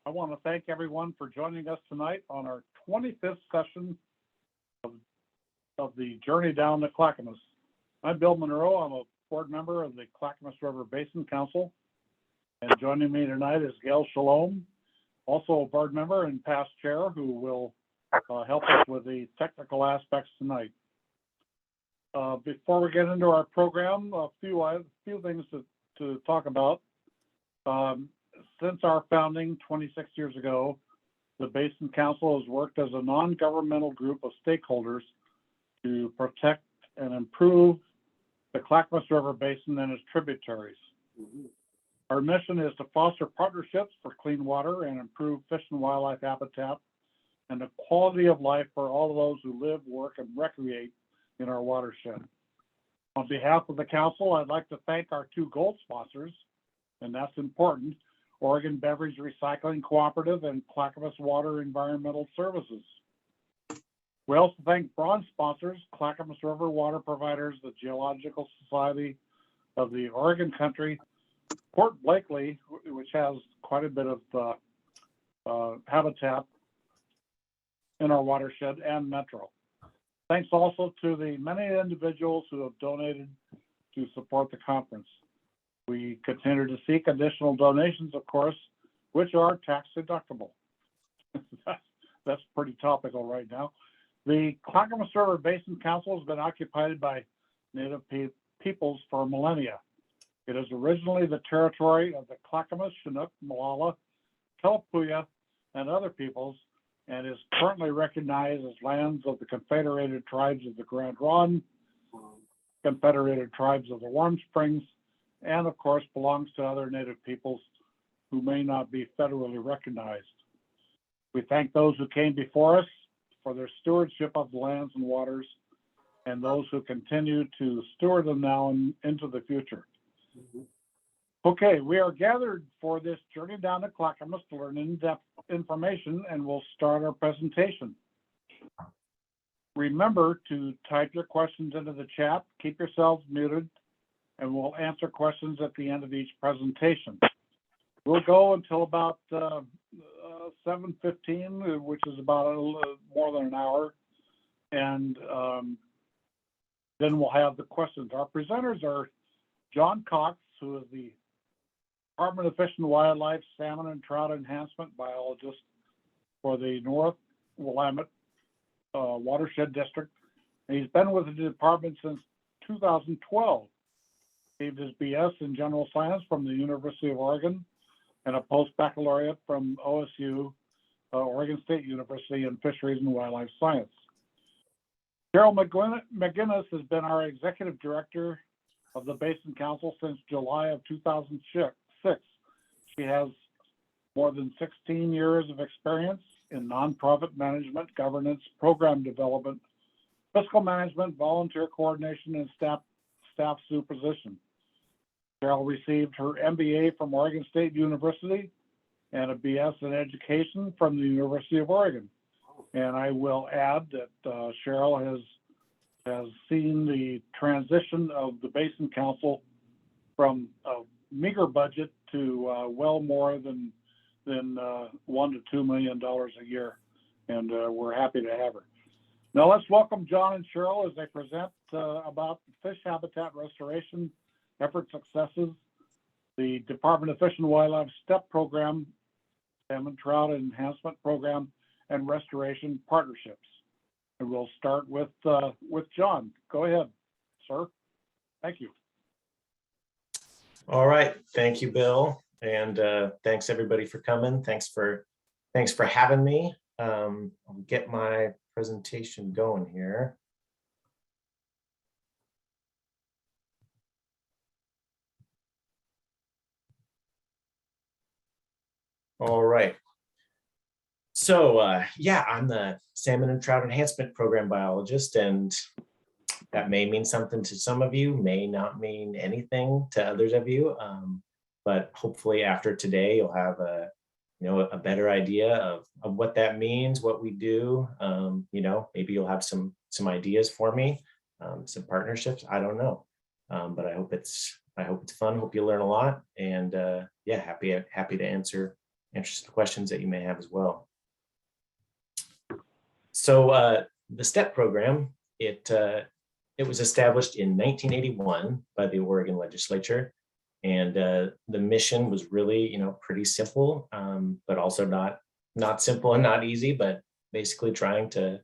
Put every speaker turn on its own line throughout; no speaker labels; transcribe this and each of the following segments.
I want to thank everyone for joining us tonight on our 25th session of the Journey Down the Clackamas. I'm Bill Monroe. I'm a board member of the Clackamas River Basin Council. And joining me tonight is Gail Shalom, also a board member and past chair, who will help us with the technical aspects tonight. Before we get into our program, a few things to talk about. Since our founding 26 years ago, the Basin Council has worked as a non-governmental group of stakeholders to protect and improve the Clackamas River Basin and its tributaries. Our mission is to foster partnerships for clean water and improve fish and wildlife habitat and the quality of life for all of those who live, work, and recreate in our watershed. On behalf of the council, I'd like to thank our two gold sponsors, and that's important, Oregon Beverage Recycling Cooperative and Clackamas Water Environmental Services. We also thank bronze sponsors, Clackamas River Water Providers, the Geological Society of the Oregon Country, Port Blakely, which has quite a bit of habitat in our watershed, and Metro. Thanks also to the many individuals who have donated to support the conference. We continue to seek additional donations, of course, which are tax deductible. That's pretty topical right now. The Clackamas River Basin Council has been occupied by Native peoples for millennia. It is originally the territory of the Clackamas, Chinook, Molalla, Kalapuya, and other peoples, and is currently recognized as lands of the Confederated Tribes of the Grand Ronde, Confederated Tribes of the Warm Springs, and of course belongs to other Native peoples who may not be federally recognized. We thank those who came before us for their stewardship of the lands and waters, and those who continue to steward them now and into the future. Okay, we are gathered for this journey down to Clackamas to learn in-depth information, and we'll start our presentation. Remember to type your questions into the chat, keep yourselves muted, and we'll answer questions at the end of each presentation. We'll go until about 7:15, which is about a little more than an hour, and then we'll have the questions. Our presenters are Jon Cox, who is the Department of Fish and Wildlife Salmon and Trout Enhancement Biologist for the North Willamette Watershed District. And he's been with the department since 2012. He received his BS in General Science from the University of Oregon and a post-baccalaureate from OSU, Oregon State University in Fisheries and Wildlife Science. Cheryl McGinnis has been our Executive Director of the Basin Council since July of 2006. She has more than 16 years of experience in nonprofit management, governance, program development, fiscal management, volunteer coordination, and staff supervision. Cheryl received her MBA from Oregon State University and a BS in education from the University of Oregon. And I will add that Cheryl has seen the transition of the Basin Council from a meager budget to well more than $1 to $2 million a year, and we're happy to have her. Now let's welcome Jon and Cheryl as they present about fish habitat restoration effort successes, the Department of Fish and Wildlife STEP program, Salmon Trout Enhancement Program, and restoration partnerships. And we'll start with Jon. Go ahead, sir. Thank you.
All right, thank you, Bill, and thanks everybody for coming. Thanks for having me. I'll get my presentation going here. All right. So yeah, I'm the Salmon and Trout Enhancement Program biologist, and that may mean something to some of you, may not mean anything to others of you, but hopefully after today you'll have a better idea of what that means, what we do. Maybe you'll have some ideas for me, some partnerships. I don't know, but I hope it's fun. Hope you learn a lot, and yeah, happy to answer answer some questions that you may have as well. So the STEP program, it was established in 1981 by the Oregon legislature. And the mission was really, pretty simple, but also not simple and not easy, but basically trying to,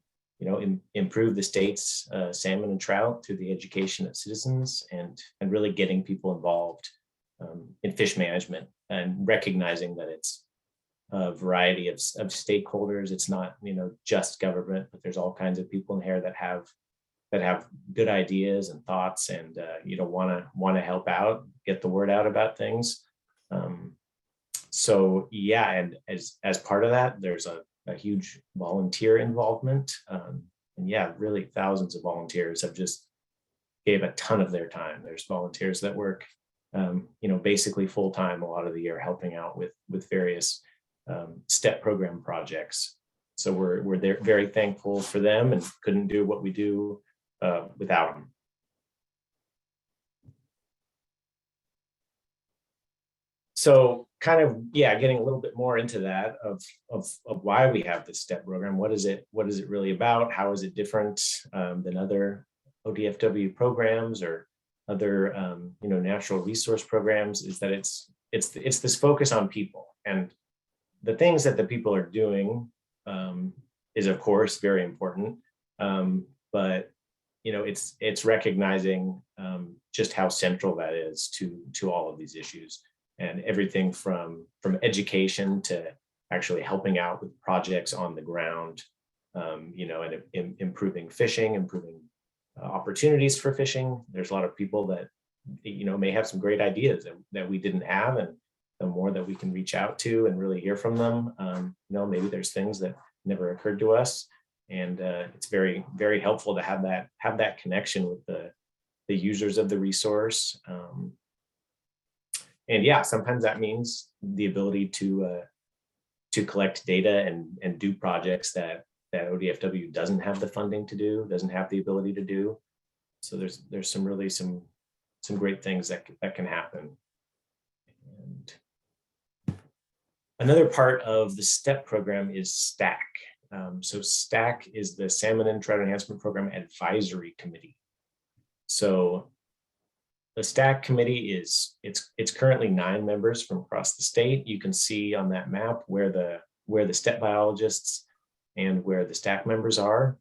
improve the state's salmon and trout through the education of citizens and really getting people involved in fish management and recognizing that it's a variety of stakeholders. It's not, just government, but there's all kinds of people in here that have good ideas and thoughts and want to help out, get the word out about things. So yeah, and as part of that, there's a huge volunteer involvement. And yeah, really thousands of volunteers have just gave a ton of their time. There's volunteers that work, basically full time a lot of the year, helping out with various STEP program projects. So we're there, very thankful for them, and couldn't do what we do without them. So kind of, getting a little bit more into that of why we have this STEP program. What is it really about? How is it different than other ODFW programs or other natural resource programs? Is that it's this focus on people, and the things that the people are doing is of course very important, but it's recognizing just how central that is to all of these issues, and everything from education to actually helping out with projects on the ground, and improving fishing, improving opportunities for fishing. There's a lot of people that may have some great ideas that we didn't have, and the more that we can reach out to and really hear from them, maybe there's things that never occurred to us, and it's very, very helpful to have that connection with the users of the resource. And yeah, sometimes that means the ability to collect data and do projects that ODFW doesn't have the funding to do, doesn't have the ability to do. So there's some great things that can happen. And another part of the STEP program is STAC. So STAC is the Salmon and Trout Enhancement Program Advisory Committee. So the STAC committee it's currently 9 members from across the state. You can see on that map where the STEP biologists and where the STAC members are.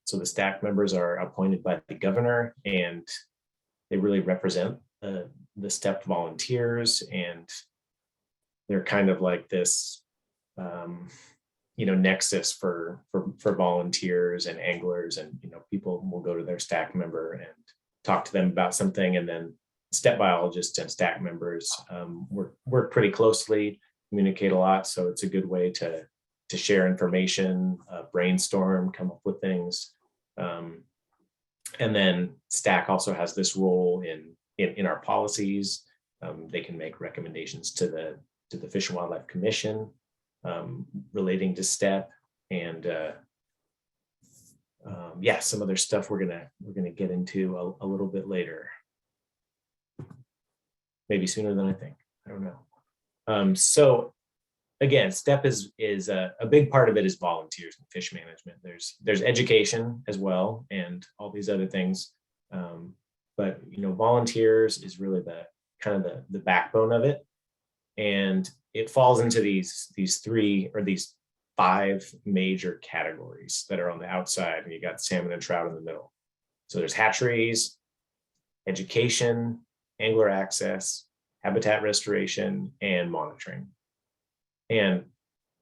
So the STAC members are appointed by the governor, and they really represent the STEP volunteers, and they're kind of like this nexus for volunteers and anglers, and people will go to their STAC member and talk to them about something, and then STEP biologists and STAC members work pretty closely, communicate a lot. So it's a good way to share information, brainstorm, come up with things. And then STAC also has this role in our policies. They can make recommendations to the Fish and Wildlife Commission relating to STEP, and some other stuff we're gonna get into a little bit later, maybe sooner than I think. I don't know. So again, STEP is a big part of it is volunteers and fish management. There's education as well and all these other things, but volunteers is really the backbone of it, and it falls into these 3 or these 5 major categories that are on the outside, and you got salmon and trout in the middle. So there's hatcheries, education, angler access, habitat restoration, and monitoring. And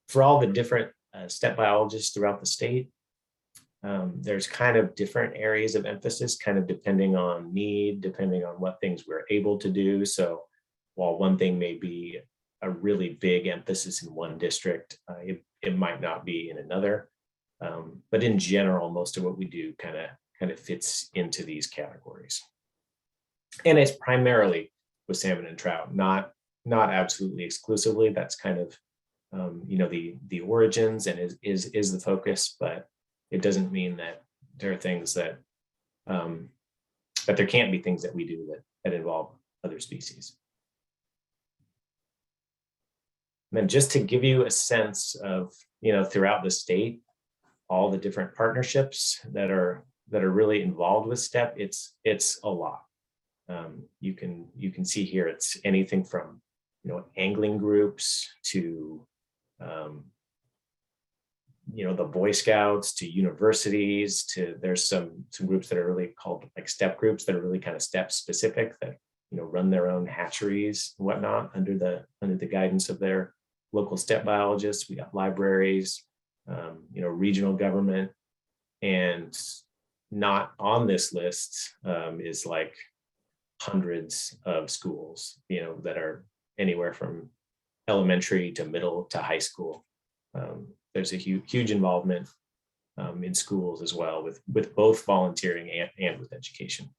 for all the different STEP biologists throughout the state, there's kind of different areas of emphasis, kind of depending on need, depending on what things we're able to do. So while one thing may be a really big emphasis in one district, it might not be in another. But in general, most of what we do kind of fits into these categories. And it's primarily with salmon and trout, not absolutely exclusively. That's kind of the origins and is the focus, but it doesn't mean that there are things that there can't be things that we do that involve other species. then just to give you a sense of, throughout the state, all the different partnerships that are really involved with STEP, it's a lot. You can see here, it's anything from, angling groups to, the Boy Scouts to universities to, there's some groups that are really called like STEP groups that are really kind of STEP specific, that run their own hatcheries and whatnot under the guidance of their local STEP biologists. We got libraries, regional government, and not on this list is like hundreds of schools, that are anywhere from elementary to middle to high school. There's a huge involvement in schools as well, with both volunteering and with education.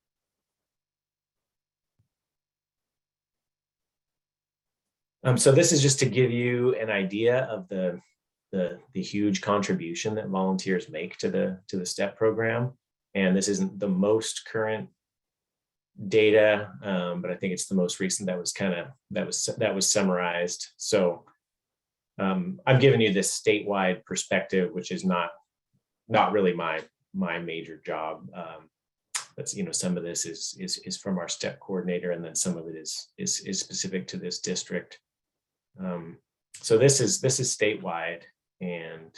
So this is just to give you an idea of the huge contribution that volunteers make to the STEP program. And this isn't the most current data, but I think it's the most recent that was summarized. So I'm giving you this statewide perspective, which is not really my major job. That's, some of this is from our STEP coordinator, and then some of it is specific to this district. So this is statewide, and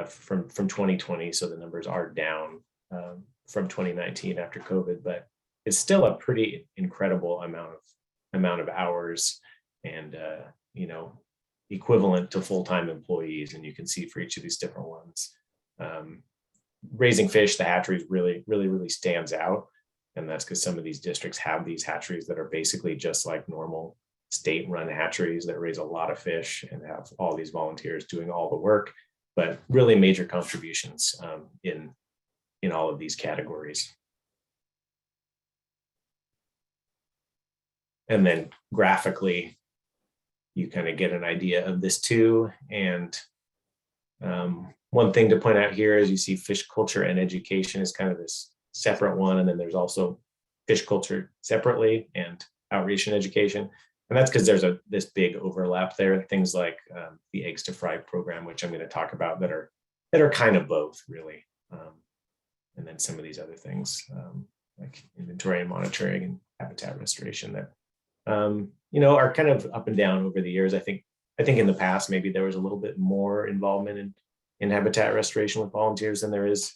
from 2020. So the numbers are down from 2019 after COVID, but it's still a pretty incredible amount of hours, and equivalent to full-time employees. And you can see for each of these different ones, raising fish, the hatcheries really stands out, and that's because some of these districts have these hatcheries that are basically just like normal state-run hatcheries that raise a lot of fish and have all these volunteers doing all the work, but really major contributions in all of these categories. And then graphically, you kind of get an idea of this too. And one thing to point out here is you see fish culture and education is kind of this separate one. And then there's also fish culture separately and outreach and education. And that's because there's this big overlap there. Things like the Eggs to Fry program, which I'm going to talk about, that are kind of both really. And then some of these other things like inventory and monitoring and habitat restoration that are kind of up and down over the years. I think in the past maybe there was a little bit more involvement in habitat restoration with volunteers than there is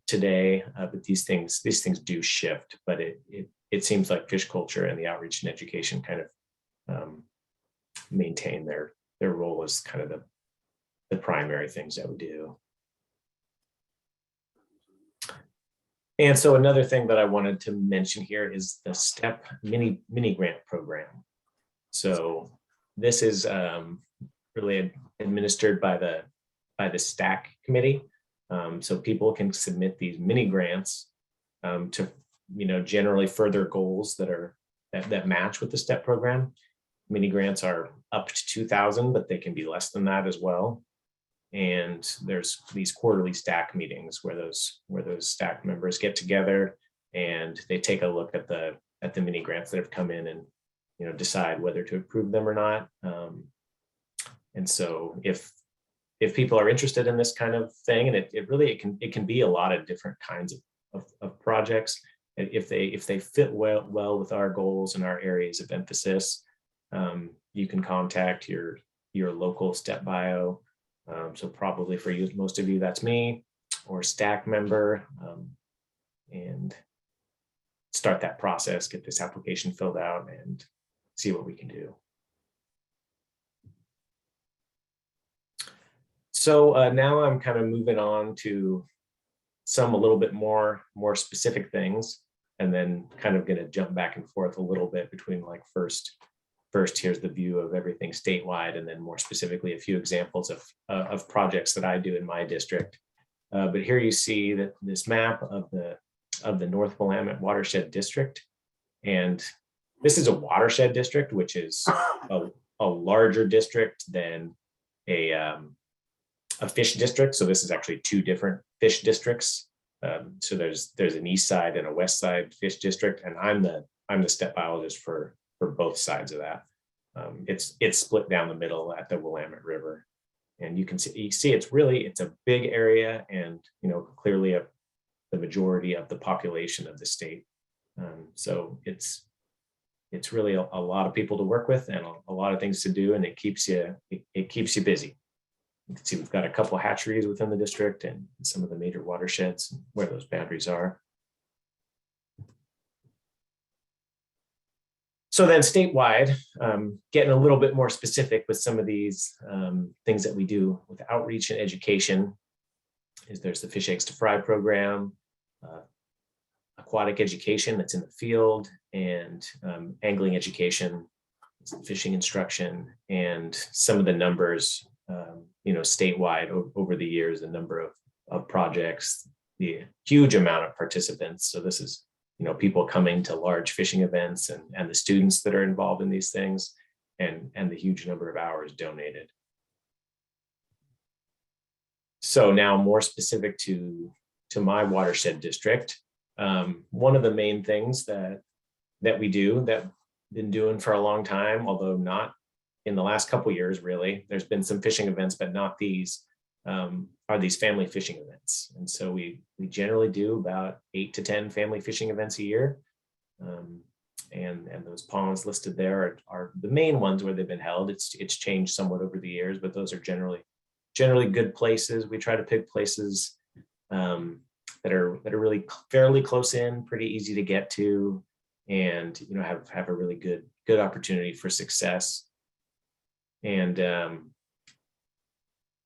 today. But these things do shift. But it seems like fish culture and the outreach and education kind of maintain their role as kind of the primary things that we do. And so another thing that I wanted to mention here is the STEP mini grant program. So this is really administered by the STAC committee. So people can submit these mini grants to generally further goals that match with the STEP program. Mini grants are up to 2,000, but they can be less than that as well. And there's these quarterly STAC meetings where those STAC members get together and they take a look at the mini grants that have come in and decide whether to approve them or not. And so if people are interested in this kind of thing, and it can be a lot of different kinds of projects. If they fit well with our goals and our areas of emphasis, you can contact your local STEP bio. So probably for you, most of you, that's me, or STAC member, and start that process, get this application filled out and see what we can do. So now I'm kind of moving on to some a little bit more specific things, and then kind of going to jump back and forth a little bit between like first here's the view of everything statewide, and then more specifically a few examples of projects that I do in my district. But here you see that this map of the North Willamette Watershed District, and this is a watershed district, which is a larger district than a fish district. So this is actually two different fish districts. So there's an east side and a west side fish district, and I'm the STEP biologist for both sides of that. It's split down the middle at the Willamette River, and you see it's a big area, and clearly the majority of the population of the state. So it's really a lot of people to work with and a lot of things to do, and it keeps you busy. You can see we've got a couple of hatcheries within the district and some of the major watersheds and where those boundaries are. So then statewide, getting a little bit more specific with some of these things that we do with outreach and education, is there's the Fish Eggs to Fry program, aquatic education that's in the field, and angling education, fishing instruction, and some of the numbers, statewide over the years, the number of projects, the huge amount of participants. So this is, people coming to large fishing events and the students that are involved in these things, and the huge number of hours donated. So now more specific to my watershed district, one of the main things that we do, that we've been doing for a long time, although not in the last couple of years, really, there's been some fishing events, but not these, are these family fishing events. And so we generally do about 8 to 10 family fishing events a year. And those ponds listed there are the main ones where they've been held. It's changed somewhat over the years, but those are generally good places. We try to pick places that are really fairly close in, pretty easy to get to, and have a really good opportunity for success. And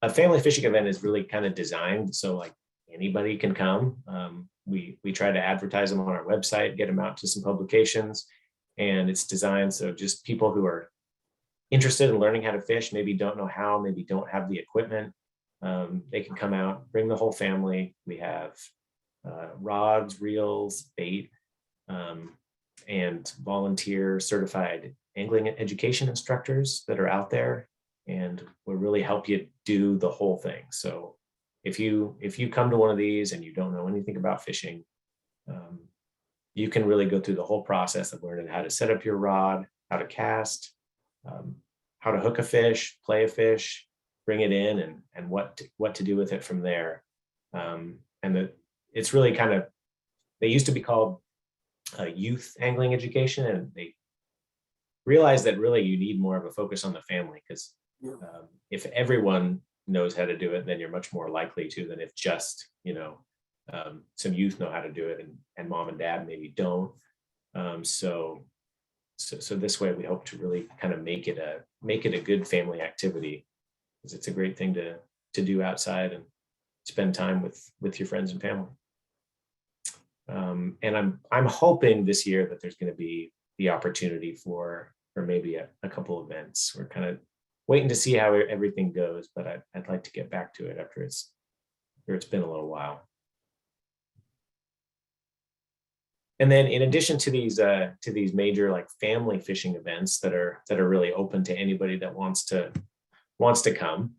a family fishing event is really kind of designed so like anybody can come. We try to advertise them on our website, get them out to some publications, and it's designed so just people who are interested in learning how to fish, maybe don't know how, maybe don't have the equipment, they can come out, bring the whole family. We have rods, reels, bait, and volunteer certified angling education instructors that are out there, and will really help you do the whole thing. So if you come to one of these and you don't know anything about fishing, you can really go through the whole process of learning how to set up your rod, how to cast, how to hook a fish, play a fish, bring it in, and what to do with it from there. And it's really kind of, they used to be called youth angling education, and they realized that really you need more of a focus on the family, because if everyone knows how to do it, then you're much more likely to than if just some youth know how to do it and mom and dad maybe don't. So this way we hope to really kind of make it a good family activity, because it's a great thing to do outside and spend time with your friends and family. And I'm hoping this year that there's going to be the opportunity for maybe a couple events. We're kind of waiting to see how everything goes, but I'd like to get back to it after it's been a little while. And then in addition to these major like family fishing events that are really open to anybody that wants to come,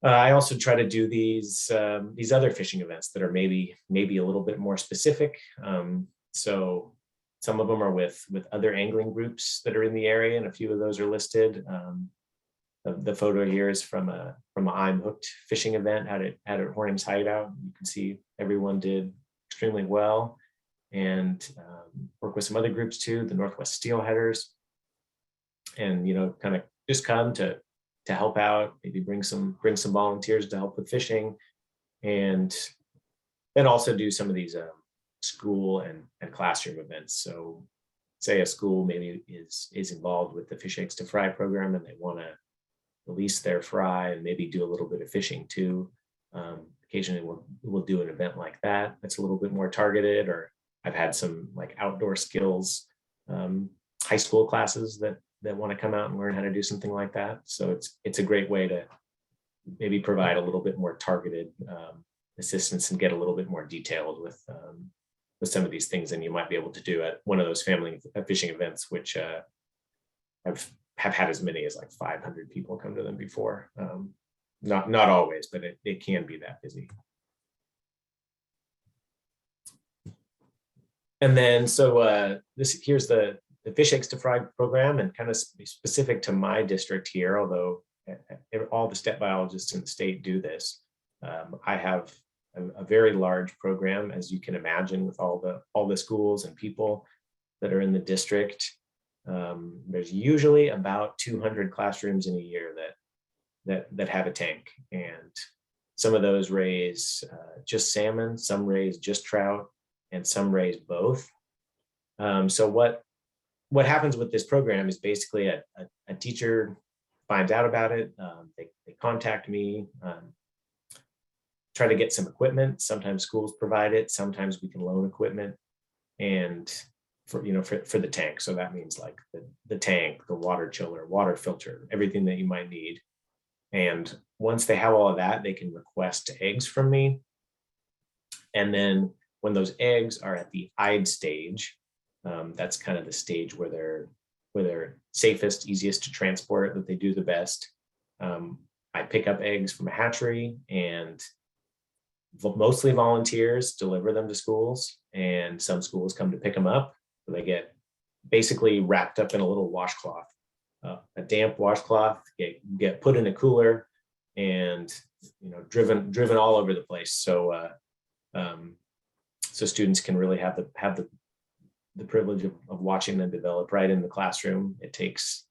I also try to do these other fishing events that are maybe a little bit more specific. So some of them are with other angling groups that are in the area, and a few of those are listed. The photo here is from a I'm Hooked fishing event out at Horning's Hideout. You can see everyone did extremely well, and work with some other groups too, the Northwest Steelheaders, and kind of just come to help out, maybe bring some volunteers to help with fishing, and then also do some of these school and classroom events. So say a school maybe is involved with the Fish Eggs to Fry program, and they want to release their fry and maybe do a little bit of fishing too. Occasionally we'll do an event like that that's a little bit more targeted. Or I've had some like outdoor skills high school classes that want to come out and learn how to do something like that. So it's a great way to maybe provide a little bit more targeted assistance and get a little bit more detailed with some of these things than you might be able to do at one of those family fishing events, which have had as many as like 500 people come to them before. Not always, but it can be that busy. And then so here's the fish eggs to fry program, and kind of specific to my district here, although all the STEP biologists in the state do this. I have a very large program, as you can imagine, with all the schools and people that are in the district. There's usually about 200 classrooms in a year that have a tank, and some of those raise just salmon, some raise just trout, and some raise both. So what happens with this program is basically a teacher finds out about it. They contact me, try to get some equipment. Sometimes schools provide it. Sometimes we can loan equipment, and for the tank. So that means like the tank, the water chiller, water filter, everything that you might need. And once they have all of that, they can request eggs from me. And then when those eggs are at the eyed stage, that's kind of the stage where they're safest, easiest to transport, that they do the best. I pick up eggs from a hatchery, and mostly volunteers deliver them to schools, and some schools come to pick them up. They get basically wrapped up in a little washcloth, a damp washcloth, get put in a cooler, and driven all over the place. So so students can really have the privilege of watching them develop right in the classroom. It takes,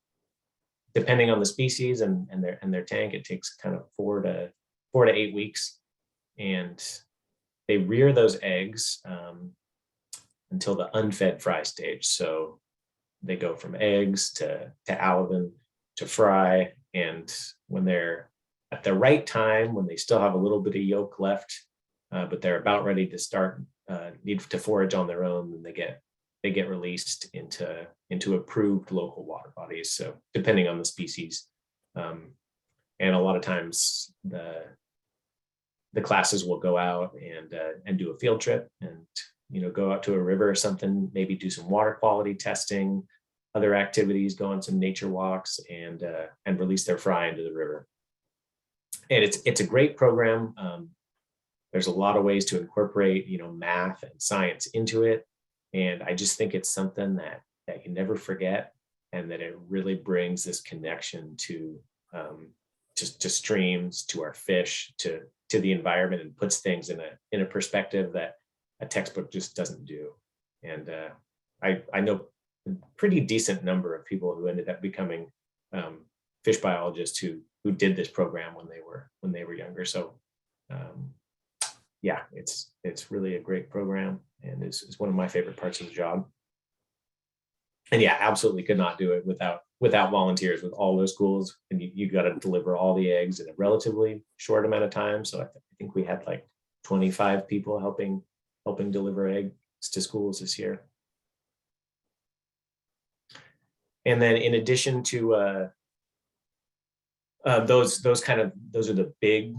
depending on the species and their tank, it takes kind of 4 to 8 weeks, and they rear those eggs until the unfed fry stage. So they go from eggs to alevin to fry, and when they're at the right time, when they still have a little bit of yolk left, but they're about ready to start need to forage on their own, then they get released into approved local water bodies. So depending on the species, and a lot of times the classes will go out and do a field trip, and go out to a river or something, maybe do some water quality testing, other activities, go on some nature walks, and release their fry into the river. And it's a great program. There's a lot of ways to incorporate math and science into it. And I just think it's something that you never forget, and that it really brings this connection to streams, to our fish, to the environment, and puts things in a perspective that a textbook just doesn't do. And I know a pretty decent number of people who ended up becoming fish biologists who did this program when they were younger. So yeah, it's really a great program, and is one of my favorite parts of the job. And yeah, absolutely could not do it without volunteers with all those schools. And you got to deliver all the eggs in a relatively short amount of time. So I think we had like 25 people helping deliver eggs to schools this year. And then in addition to those are the big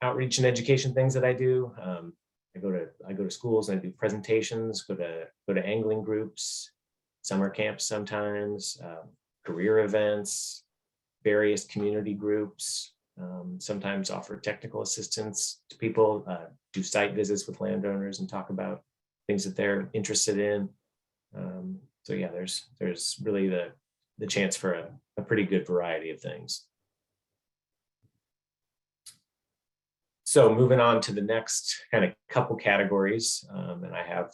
outreach and education things that I do. I go to schools and I do presentations, go to angling groups, summer camps sometimes, career events, various community groups, sometimes offer technical assistance to people, do site visits with landowners and talk about things that they're interested in. So yeah, there's really the chance for a pretty good variety of things. So moving on to the next kind of couple categories, and I have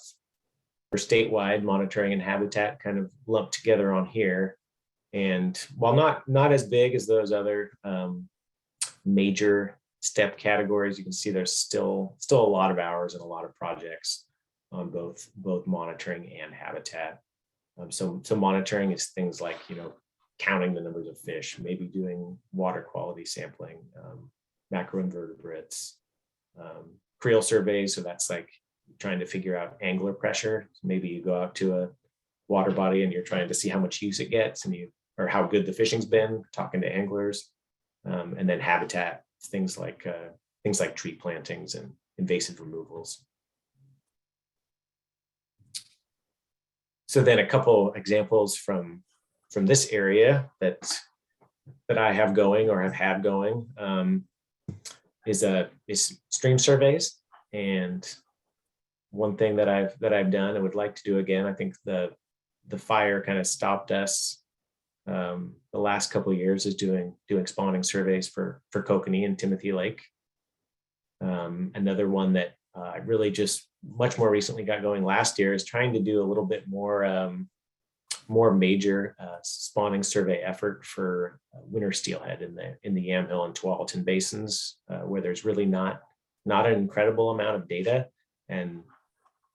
for statewide monitoring and habitat kind of lumped together on here. And while not as big as those other major STEP categories, you can see there's still a lot of hours and a lot of projects on both monitoring and habitat. So monitoring is things like counting the numbers of fish, maybe doing water quality sampling, macroinvertebrates, creel surveys. So that's like trying to figure out angler pressure. So maybe you go out to a water body and you're trying to see how much use it gets, or how good the fishing's been, talking to anglers. And then habitat, things like tree plantings and invasive removals. So then a couple examples from this area that I have going or have had going is stream surveys. And one thing that I've done and would like to do again, I think the the fire kind of stopped us the last couple of years is doing spawning surveys for kokanee and Timothy Lake. Another one that I really just much more recently got going last year is trying to do a little bit more major spawning survey effort for winter steelhead in the Yamhill and Tualatin basins, where there's really not an incredible amount of data, and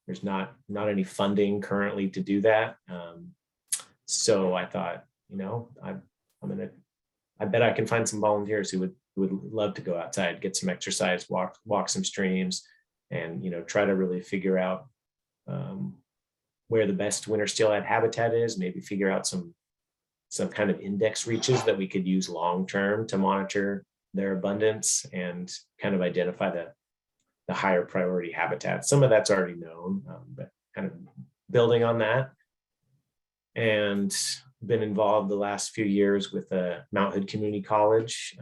there's not any funding currently to do that. So I thought, I bet I can find some volunteers who would love to go outside, get some exercise, walk some streams, and try to really figure out where the best winter steelhead habitat is, maybe figure out some kind of index reaches that we could use long-term to monitor their abundance and kind of identify the higher priority habitats. Some of that's already known, but kind of building on that. And been involved the last few years with Mount Hood Community College,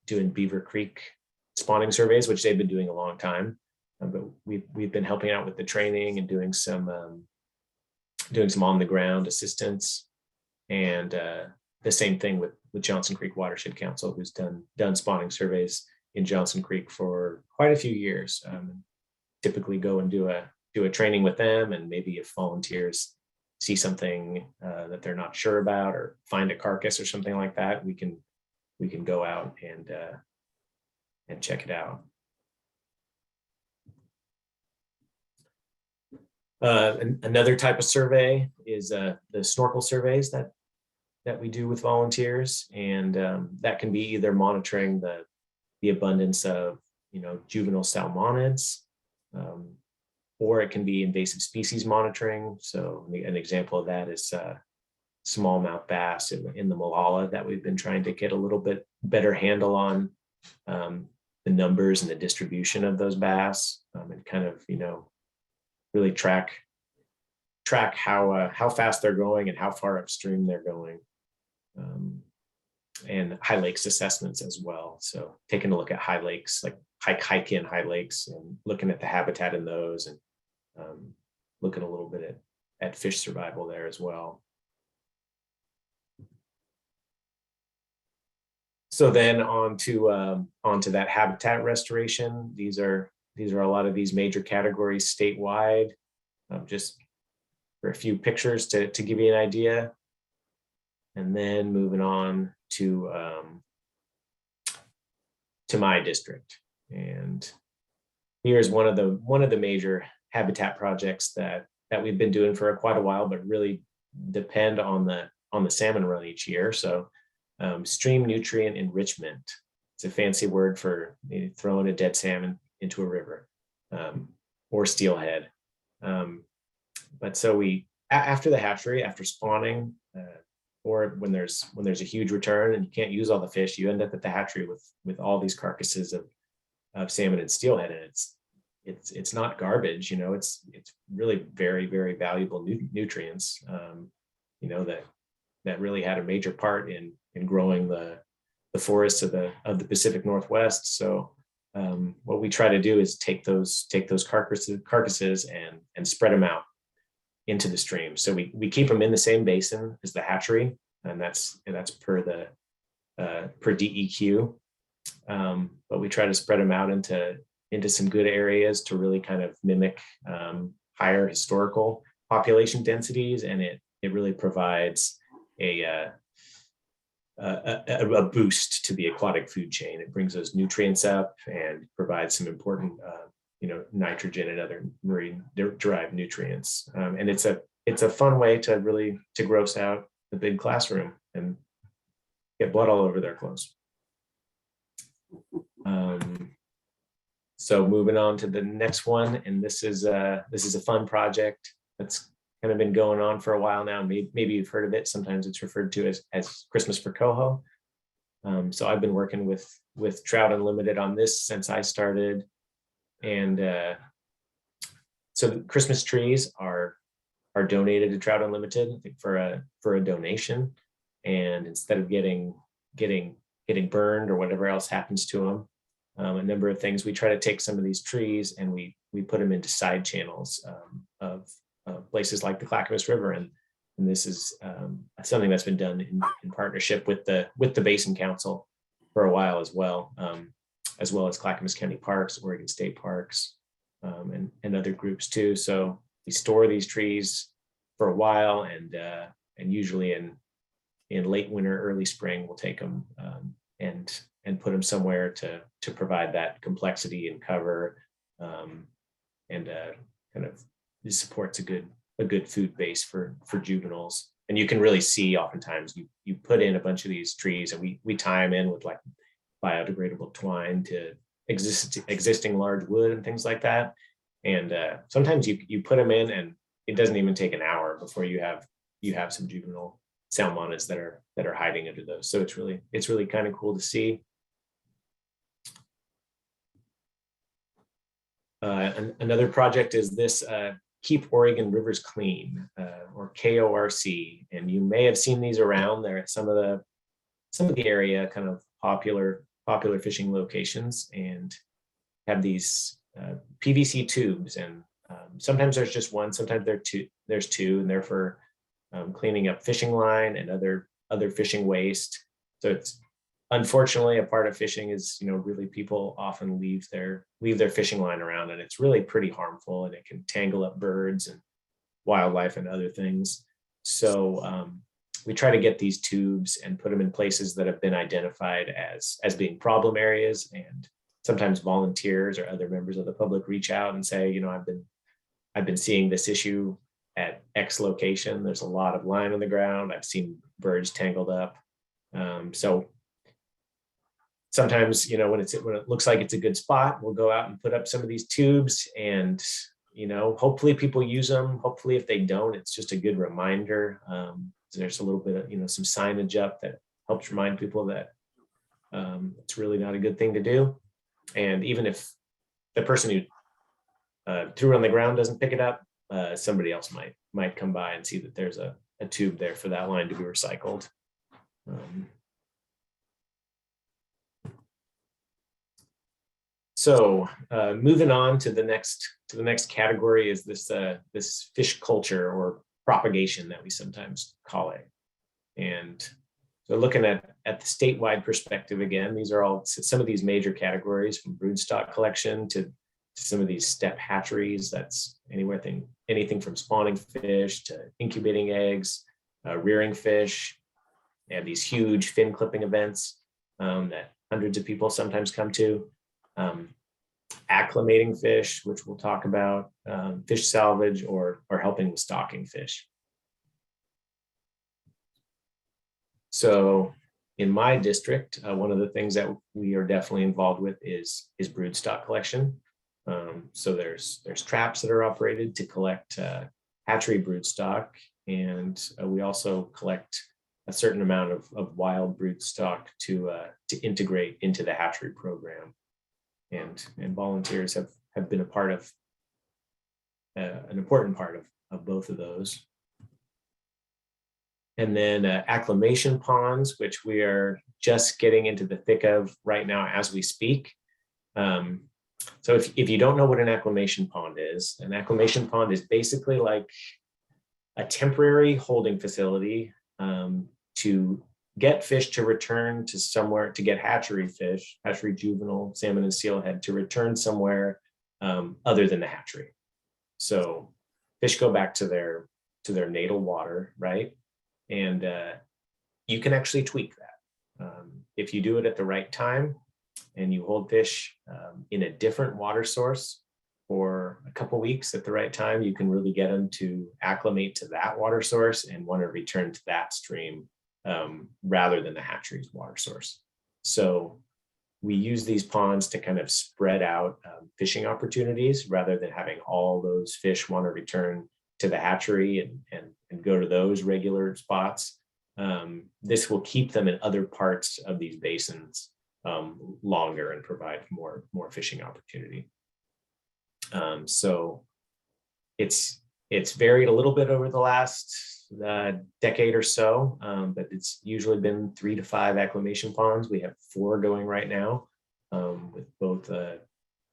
doing Beaver Creek spawning surveys, which they've been doing a long time. But we've been helping out with the training and doing some on the ground assistance, and the same thing with Johnson Creek Watershed Council, who's done spawning surveys in Johnson Creek for quite a few years. Typically go and do a training with them, and maybe if volunteers see something that they're not sure about or find a carcass or something like that, we can go out and check it out. Another type of survey is the snorkel surveys that we do with volunteers, and that can be either monitoring the abundance of juvenile salmonids, or it can be invasive species monitoring. So an example of that is smallmouth bass in the Malala that we've been trying to get a little bit better handle on the numbers and the distribution of those bass, and kind of really track how fast they're going and how far upstream they're going, and high lakes assessments as well. So taking a look at high lakes, like hike in high lakes, and looking at the habitat in those, and looking a little bit at fish survival there as well. So then onto that habitat restoration. These are a lot of these major categories statewide. Just for a few pictures to give you an idea, and then moving on to my district. And here's one of the major habitat projects that we've been doing for quite a while, but really depend on the salmon run each year. So stream nutrient enrichment. It's a fancy word for throwing a dead salmon into a river, or steelhead. But so after the hatchery, after spawning, or when there's a huge return and you can't use all the fish, you end up at the hatchery with all these carcasses of salmon and steelhead, and it's not garbage. It's really very, very valuable nutrients. That really had a major part in growing the forests of the Pacific Northwest. So what we try to do is take those carcasses and spread them out into the stream. So we keep them in the same basin as the hatchery, and that's per DEQ. But we try to spread them out into some good areas to really kind of mimic higher historical population densities, and it really provides a boost to the aquatic food chain. It brings those nutrients up and provides some important nitrogen and other marine derived nutrients. And it's a fun way to gross out the big classroom and get blood all over their clothes. So moving on to the next one, and this is a fun project that's kind of been going on for a while now. Maybe you've heard of it. Sometimes it's referred to as Christmas for Coho. So I've been working with Trout Unlimited on this since I started. And so the Christmas trees are donated to Trout Unlimited, I think for a donation. And instead of getting burned or whatever else happens to them, a number of things, we try to take some of these trees and we put them into side channels of places like the Clackamas River. And this is something that's been done in partnership with the Basin Council for a while as well as Clackamas County Parks, Oregon State Parks, and other groups too. So we store these trees for a while, and usually in late winter, early spring, we'll take them and put them somewhere to provide that complexity and cover, and kind of this supports a good food base for juveniles. And you can really see oftentimes you put in a bunch of these trees, and we tie them in with like biodegradable twine to existing large wood and things like that. And sometimes you put them in, and it doesn't even take an hour before you have some juvenile salmonids that are hiding under those. So it's really kind of cool to see. Another project is this Keep Oregon Rivers Clean, or KORC, and you may have seen these around there at some of the area kind of popular fishing locations, and have these PVC tubes, and sometimes there's just one, sometimes there's two, and they're for cleaning up fishing line and other fishing waste. So it's unfortunately a part of fishing is, really people often leave their fishing line around, and it's really pretty harmful, and it can tangle up birds and wildlife and other things. So we try to get these tubes and put them in places that have been identified as being problem areas, and sometimes volunteers or other members of the public reach out and say, I've been seeing this issue at X location. There's a lot of line on the ground. I've seen birds tangled up. So sometimes, when it looks like it's a good spot, we'll go out and put up some of these tubes, and hopefully people use them. Hopefully, if they don't, it's just a good reminder. There's a little bit of some signage up that helps remind people that it's really not a good thing to do. And even if the person who threw it on the ground doesn't pick it up, somebody else might come by and see that there's a tube there for that line to be recycled. So moving on to the next category is this fish culture or propagation that we sometimes call it. And so looking at the statewide perspective again, these are all some of these major categories, from broodstock collection to some of these STEP hatcheries. That's anything from spawning fish to incubating eggs, rearing fish, and these huge fin clipping events that hundreds of people sometimes come to. Acclimating fish, which we'll talk about, fish salvage, or helping with stocking fish. So in my district, one of the things that we are definitely involved with is broodstock collection. So there's traps that are operated to collect hatchery broodstock, and we also collect a certain amount of wild broodstock to integrate into the hatchery program. And volunteers have been a part of an important part of both of those. And then acclimation ponds, which we are just getting into the thick of right now as we speak. So if you don't know what an acclimation pond is basically like a temporary holding facility to get fish to return to somewhere, to get hatchery juvenile salmon and steelhead to return somewhere other than the hatchery. So fish go back to their natal water, right? And you can actually tweak that. If you do it at the right time and you hold fish in a different water source for a couple weeks at the right time, you can really get them to acclimate to that water source and want to return to that stream rather than the hatchery's water source. So we use these ponds to kind of spread out fishing opportunities rather than having all those fish want to return to the hatchery and go to those regular spots. This will keep them in other parts of these basins longer and provide more fishing opportunity. So it's varied a little bit over the last decade or so, but it's usually been 3 to 5 acclimation ponds. We have 4 going right now, with both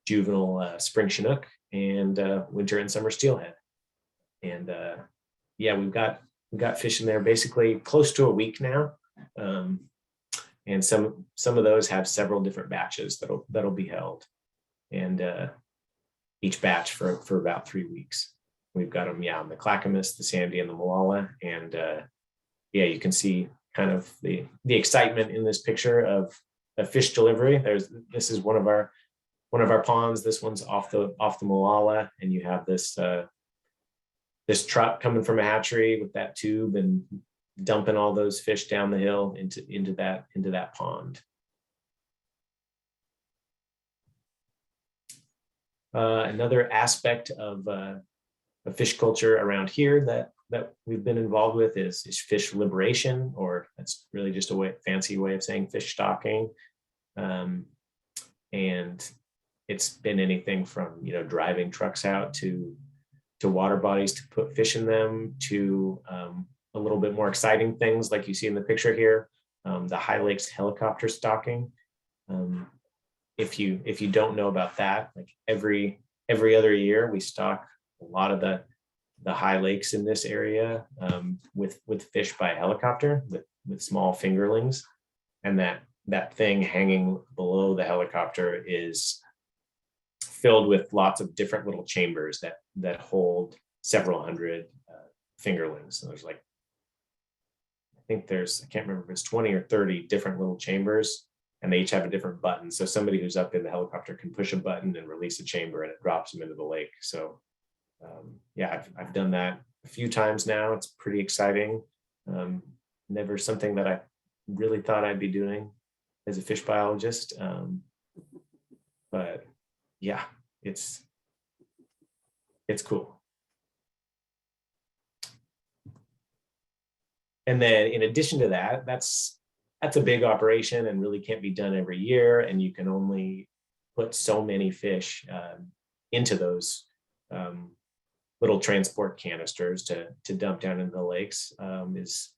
juvenile spring chinook and winter and summer steelhead. And yeah, we've got we got fish in there basically close to a week now. And some of those have several different batches that'll be held, and each batch for about 3 weeks. We've got them, yeah, on the Clackamas, the Sandy, and the Molalla, and yeah, you can see kind of the excitement in this picture of a fish delivery. This is one of our ponds. This one's off the Molalla, and you have this this truck coming from a hatchery with that tube and dumping all those fish down the hill into that pond. Another aspect of fish culture around here that we've been involved with is fish liberation, or that's really just a fancy way of saying fish stocking. And it's been anything from, driving trucks out to water bodies to put fish in them, to a little bit more exciting things like you see in the picture here, the High Lakes helicopter stocking. If you don't know about that, like every other year we stock a lot of the High Lakes in this area with fish by helicopter with small fingerlings, and that thing hanging below the helicopter is filled with lots of different little chambers that hold several hundred fingerlings. So there's like, I can't remember if it's 20 or 30 different little chambers, and they each have a different button. So somebody who's up in the helicopter can push a button and release a chamber, and it drops them into the lake. So yeah, I've done that a few times now. It's pretty exciting. Never something that I really thought I'd be doing as a fish biologist. But yeah, it's cool. And then in addition to that, that's a big operation and really can't be done every year. And you can only put so many fish into those little transport canisters to dump down into the lakes. Is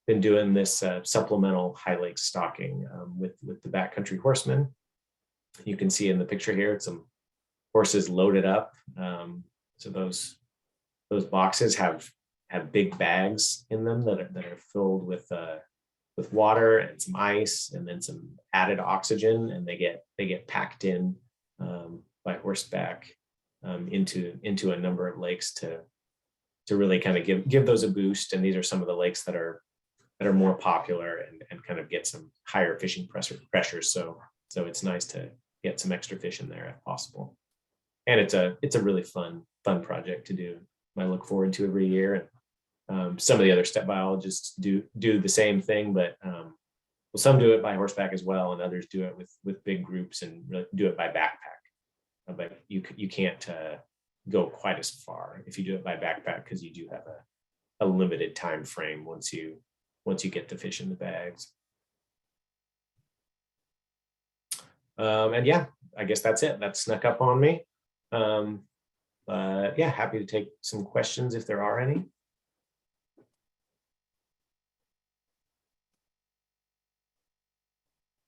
been doing this supplemental High Lake stocking with the backcountry horsemen. You can see in the picture here, it's some horses loaded up. So those boxes have big bags in them that are filled with water and some ice and then some added oxygen, and they get packed in by horseback into a number of lakes to really kind of give those a boost. And these are some of the lakes that are more popular and kind of get some higher fishing pressures. So it's nice to get some extra fish in there if possible. And it's a really fun project to do. I look forward to every year. And some of the other step biologists do the same thing, but some do it by horseback as well, and others do it with big groups and really do it by backpack. But you can't go quite as far if you do it by backpack, because you do have a limited time frame once you get the fish in the bags. And yeah, I guess that's it. That snuck up on me. But yeah, happy to take some questions if there are any.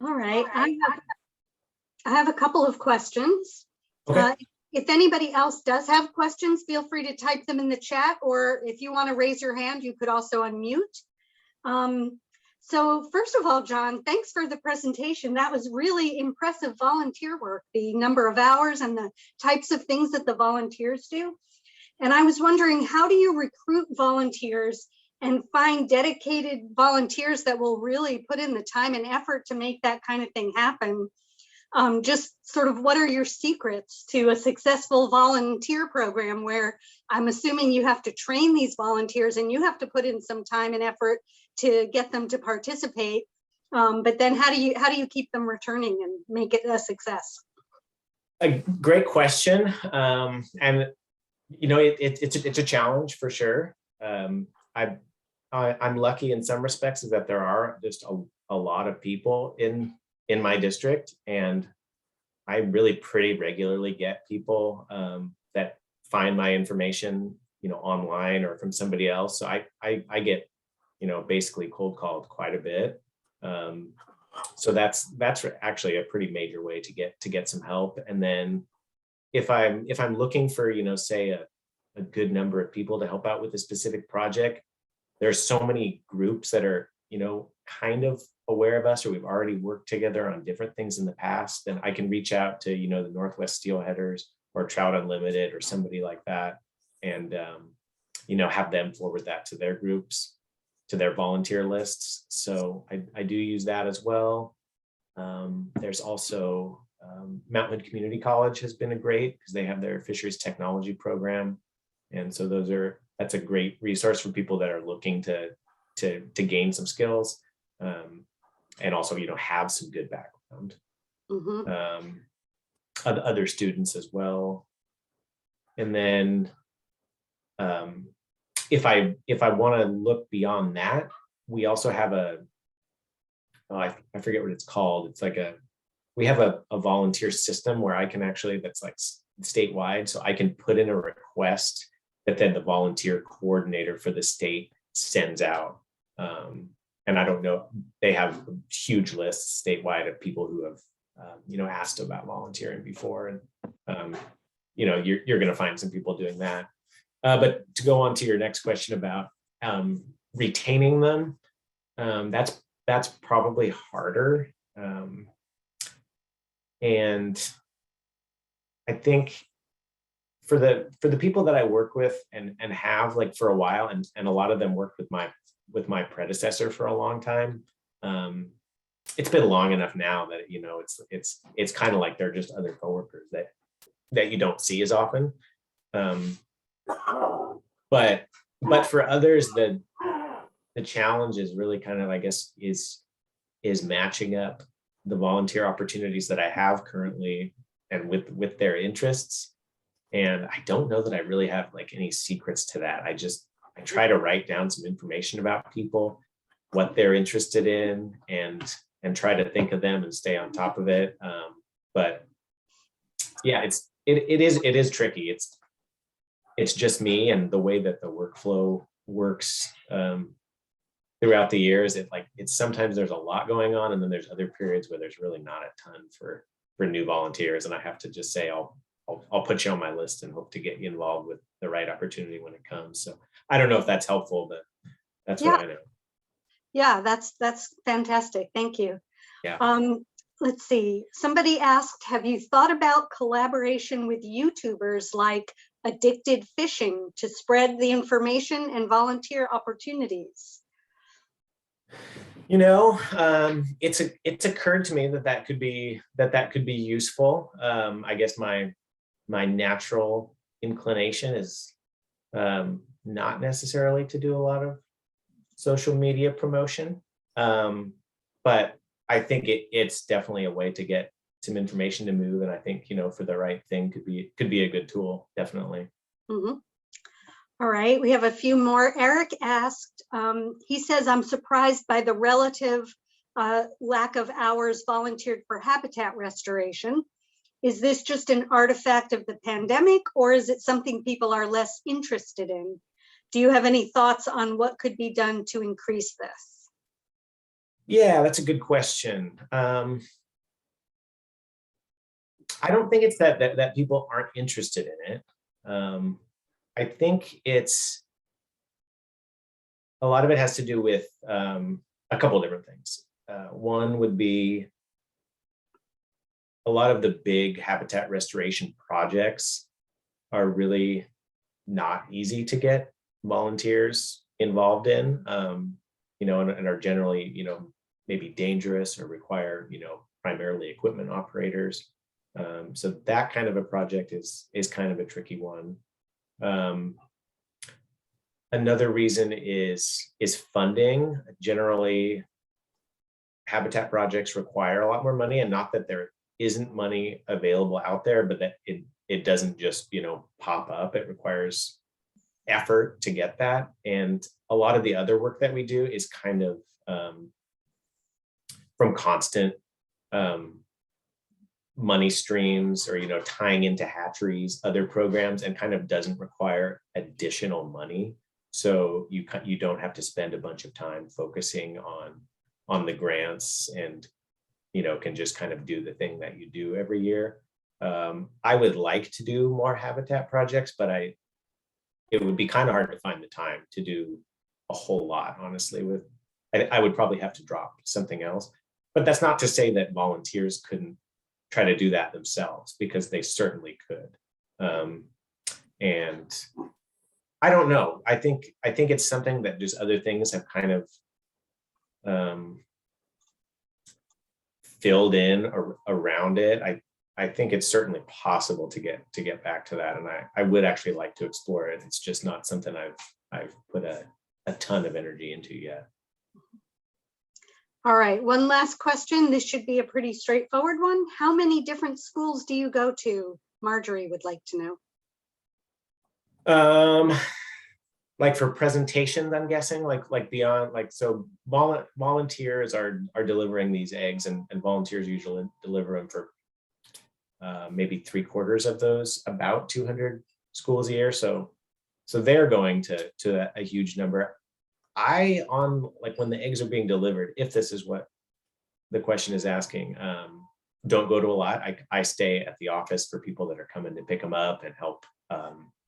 All right, I have a couple of questions.
Okay.
If anybody else does have questions, feel free to type them in the chat, or if you want to raise your hand, you could also unmute. So first of all, Jon, thanks for the presentation. That was really impressive volunteer work, the number of hours and the types of things that the volunteers do. And I was wondering, how do you recruit volunteers and find dedicated volunteers that will really put in the time and effort to make that kind of thing happen? Just sort of, what are your secrets to a successful volunteer program, where I'm assuming you have to train these volunteers and you have to put in some time and effort to get them to participate, but then how do you keep them returning and make it a success?
A great question, and it's a challenge for sure. I'm lucky in some respects is that there are just a lot of people in my district, and I really pretty regularly get people that find my information, online or from somebody else. So I get, basically cold called quite a bit. So that's actually a pretty major way to get some help. And then if I'm looking for, say a good number of people to help out with a specific project, there's so many groups that are, kind of aware of us, or we've already worked together on different things in the past. And I can reach out to, the Northwest Steelheaders or Trout Unlimited or somebody like that, and, have them forward that to their groups, to their volunteer lists. So I do use that as well. There's also Mountain Hood Community College has been a great, because they have their fisheries technology program. And so that's a great resource for people that are looking to gain some skills, and also, have some good background. Other students as well. And then if I want to look beyond that, we also have I forget what it's called. It's like we have a volunteer system where I can actually, that's like statewide. So I can put in a request that then the volunteer coordinator for the state sends out. And I don't know, they have huge lists statewide of people who have, asked about volunteering before. And, you're going to find some people doing that. But to go on to your next question about retaining them, that's probably harder. And I think for the people that I work with and have like for a while, and a lot of them worked with my predecessor for a long time. It's been long enough now that, it's kind of like they're just other coworkers that you don't see as often. But for others, the challenge is really kind of, I guess, is matching up the volunteer opportunities that I have currently and with their interests. And I don't know that I really have like any secrets to that. I try to write down some information about people, what they're interested in, and try to think of them and stay on top of it. But yeah, it is tricky. It's just me, and the way that the workflow works throughout the years. It's sometimes there's a lot going on, and then there's other periods where there's really not a ton for new volunteers, and I have to just say I'll put you on my list and hope to get you involved with the right opportunity when it comes. So I don't know if that's helpful, but that's what I know.
Yeah, that's fantastic. Thank you.
Yeah.
Let's see. Somebody asked, have you thought about collaboration with YouTubers like Addicted Fishing to spread the information and volunteer opportunities?
It's occurred to me that could be useful. I guess my natural inclination is not necessarily to do a lot of social media promotion, but I think it's definitely a way to get some information to move, and I think for the right thing could be a good tool, definitely.
Mm-hmm. All right, we have a few more. Eric asked, he says, I'm surprised by the relative lack of hours volunteered for habitat restoration. Is this just an artifact of the pandemic, or is it something people are less interested in? Do you have any thoughts on what could be done to increase this?
Yeah, that's a good question. I don't think it's that people aren't interested in it. I think it's a lot of it has to do with a couple of different things. One would be a lot of the big habitat restoration projects are really not easy to get volunteers involved in, and are generally, maybe dangerous or require, primarily equipment operators. So that kind of a project is kind of a tricky one. Another reason is funding. Generally, habitat projects require a lot more money, and not that there isn't money available out there, but that it doesn't just pop up. It requires effort to get that, and a lot of the other work that we do is kind of from constant money streams, or tying into hatcheries, other programs, and kind of doesn't require additional money. So you don't have to spend a bunch of time focusing on the grants, and can just kind of do the thing that you do every year. I would like to do more habitat projects, but it would be kind of hard to find the time to do a whole lot, honestly. I would probably have to drop something else, but that's not to say that volunteers couldn't try to do that themselves, because they certainly could. And I don't know. I think it's something that just other things have kind of filled in around it. I think it's certainly possible to get back to that, and I would actually like to explore it. It's just not something I've put a ton of energy into yet.
All right, one last question. This should be a pretty straightforward one. How many different schools do you go to? Marjorie would like to know.
Like for presentations, I'm guessing, like beyond, like, so volunteers are delivering these eggs, and volunteers usually deliver them for maybe 3/4 of those, about 200 schools a year. So they're going to a huge number. Like when the eggs are being delivered, if this is what the question is asking, don't go to a lot. I stay at the office for people that are coming to pick them up and help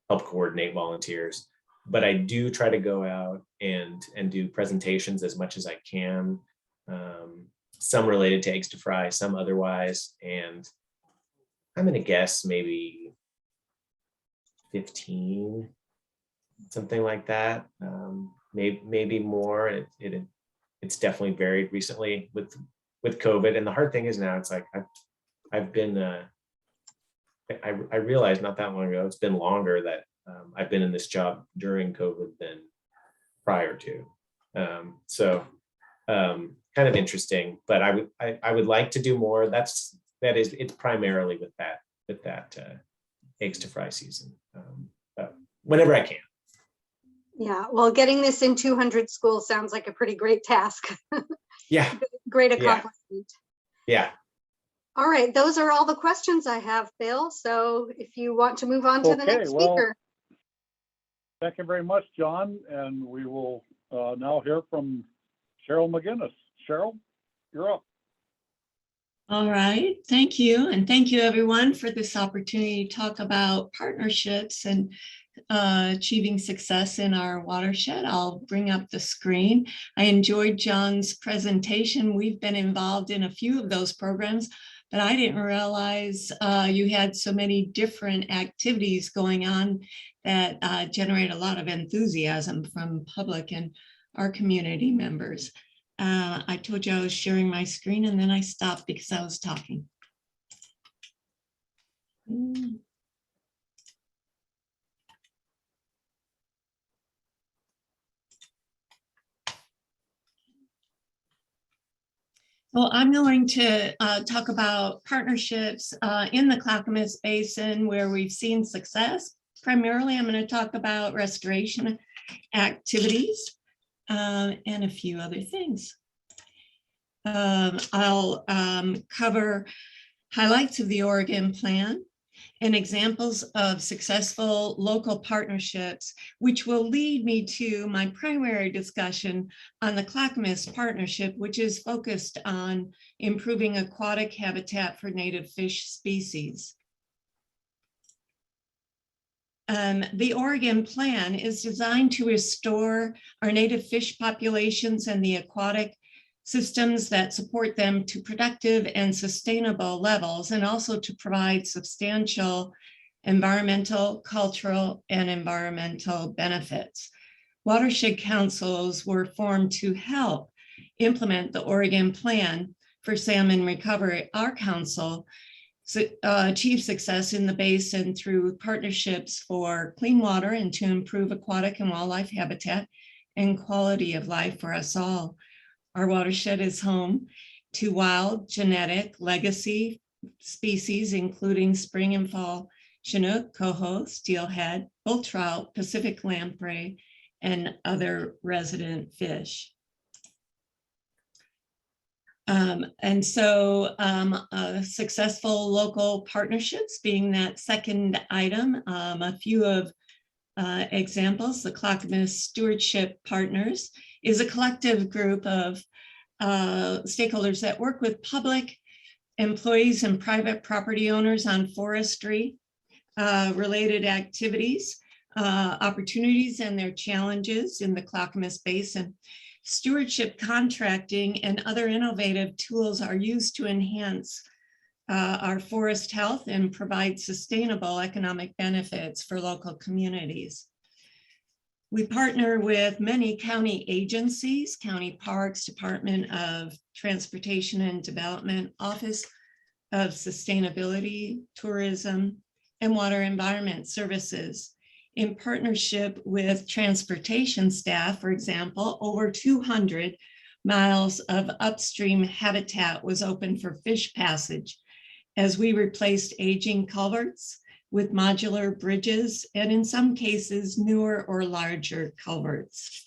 coordinate volunteers. But I do try to go out and do presentations as much as I can, some related to eggs to fry, some otherwise. And I'm going to guess maybe 15, something like that. Maybe more. It's definitely varied recently with COVID. And the hard thing is now, it's like I've been I realized not that long ago, it's been longer that I've been in this job during COVID than prior to. So kind of interesting, but I would like to do more. It's primarily with that eggs to fry season, but whenever I can.
Yeah, well, getting this in 200 schools sounds like a pretty great task.
Yeah.
Great accomplishment.
Yeah.
All right, those are all the questions I have, Bill. So if you want to move on to the next speaker.
Thank you very much, Jon. And we will now hear from Cheryl McGinnis. Cheryl, you're up.
All right, thank you. And thank you everyone for this opportunity to talk about partnerships and achieving success in our watershed. I'll bring up the screen. I enjoyed Jon's presentation. We've been involved in a few of those programs, but I didn't realize you had so many different activities going on that generate a lot of enthusiasm from public and our community members. I told you I was sharing my screen and then I stopped because I was talking. Well, I'm going to talk about partnerships in the Clackamas Basin where we've seen success. Primarily, I'm going to talk about restoration activities and a few other things. I'll cover highlights of the Oregon Plan and examples of successful local partnerships, which will lead me to my primary discussion on the Clackamas Partnership, which is focused on improving aquatic habitat for native fish species. The Oregon Plan is designed to restore our native fish populations and the aquatic systems that support them to productive and sustainable levels, and also to provide substantial environmental, cultural, and environmental benefits. Watershed councils were formed to help implement the Oregon Plan for salmon recovery. Our council achieve success in the basin through partnerships for clean water and to improve aquatic and wildlife habitat and quality of life for us all. Our watershed is home to wild, genetic, legacy species, including spring and fall Chinook, coho, steelhead, bull trout, Pacific lamprey, and other resident fish. Successful local partnerships being that second item, a few of examples. The Clackamas Stewardship Partners is a collective group of stakeholders that work with public employees and private property owners on forestry related activities. opportunities and their challenges in the Clackamas Basin. Stewardship contracting and other innovative tools are used to enhance our forest health and provide sustainable economic benefits for local communities. We partner with many county agencies, county parks, Department of Transportation and Development, Office of Sustainability, Tourism, and Water Environment Services. In partnership with transportation staff, for example, over 200 miles of upstream habitat was open for fish passage as we replaced aging culverts with modular bridges, and in some cases, newer or larger culverts.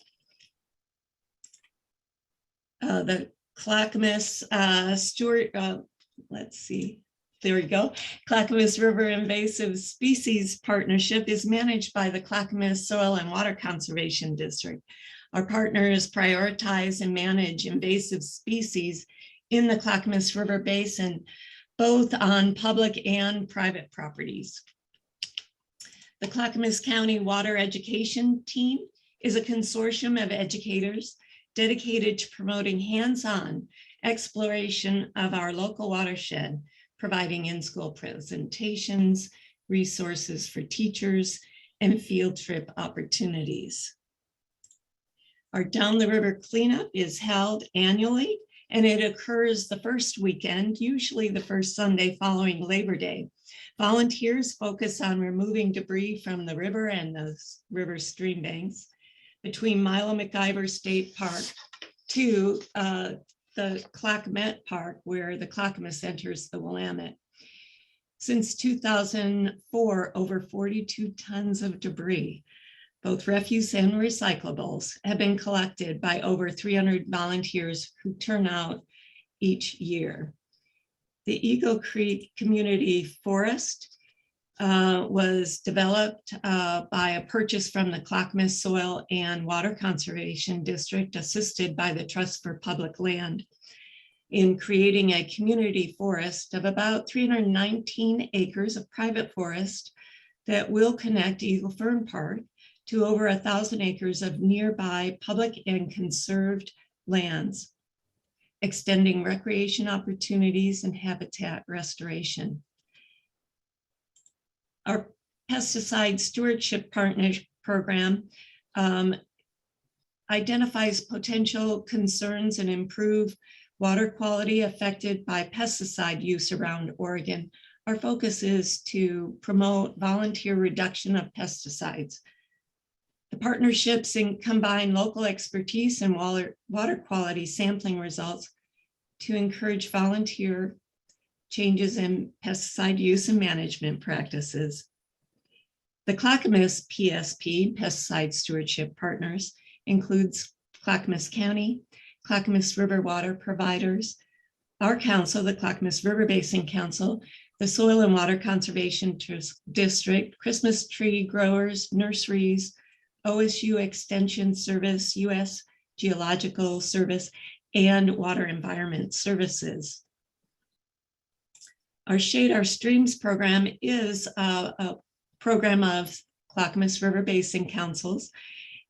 The Clackamas let's see, there we go. Clackamas River Invasive Species Partnership is managed by the Clackamas Soil and Water Conservation District. Our partners prioritize and manage invasive species in the Clackamas River Basin, both on public and private properties. The Clackamas County Water Education Team is a consortium of educators dedicated to promoting hands-on exploration of our local watershed, providing in-school presentations, resources for teachers, and field trip opportunities. Our Down the River cleanup is held annually, and it occurs the first weekend, usually the first Sunday following Labor Day. Volunteers focus on removing debris from the river and the river stream banks between Milo McIver State Park to the Clackamas Park, where the Clackamas enters the Willamette. Since 2004, over 42 tons of debris, both refuse and recyclables, have been collected by over 300 volunteers who turn out each year. The Eagle Creek Community Forest was developed by a purchase from the Clackamas Soil and Water Conservation District, assisted by the Trust for Public Land, in creating a community forest of about 319 acres of private forest that will connect Eagle Fern Park to over 1,000 acres of nearby public and conserved lands, extending recreation opportunities and habitat restoration. Our Pesticide Stewardship Partnership Program identifies potential concerns and improve water quality affected by pesticide use around Oregon. Our focus is to promote volunteer reduction of pesticides. The partnerships combine local expertise and water quality sampling results to encourage volunteer changes in pesticide use and management practices. The Clackamas PSP, Pesticide Stewardship Partners, includes Clackamas County, Clackamas River Water Providers, our council, the Clackamas River Basin Council, the Soil and Water Conservation District, Christmas tree growers, nurseries, OSU Extension Service, U.S. Geological Service, and Water Environment Services. Our Shade Our Streams program is a program of Clackamas River Basin Councils.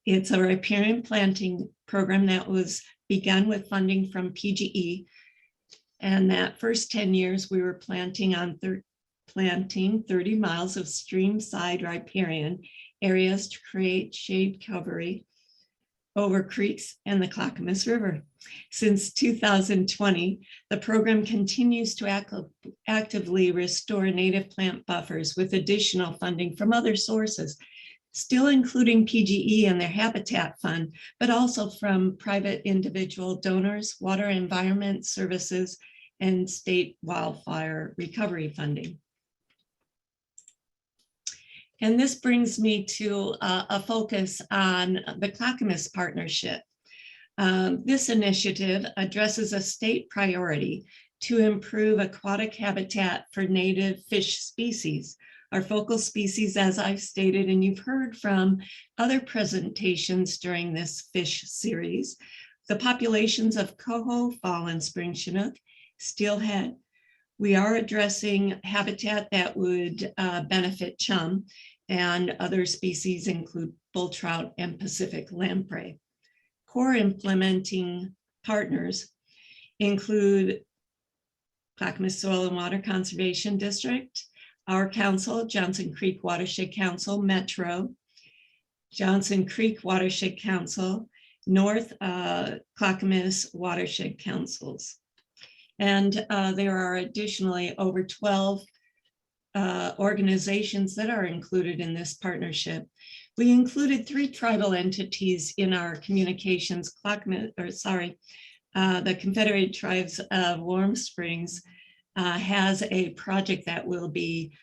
It's a riparian planting program that was begun with funding from PGE. And that first 10 years, we were planting 30 miles of stream-side riparian areas to create shade coverage over creeks and the Clackamas River. Since 2020, the program continues to actively restore native plant buffers with additional funding from other sources, still including PGE and their Habitat Fund, but also from private individual donors, Water Environment Services, and state wildfire recovery funding. And this brings me to a focus on the Clackamas Partnership. This initiative addresses a state priority to improve aquatic habitat for native fish species. Our focal species, as I've stated, and you've heard from other presentations during this fish series, the populations of coho, fall and spring chinook, steelhead. We are addressing habitat that would benefit chum, and other species include bull trout and Pacific lamprey. Core implementing partners include Clackamas Soil and Water Conservation District, our council, Johnson Creek Watershed Council, Metro, Johnson Creek Watershed Council, North Clackamas Watershed Councils. And there are additionally over 12 organizations that are included in this partnership. We included 3 tribal entities in our communications. The Confederated Tribes of Warm Springs has a project that will be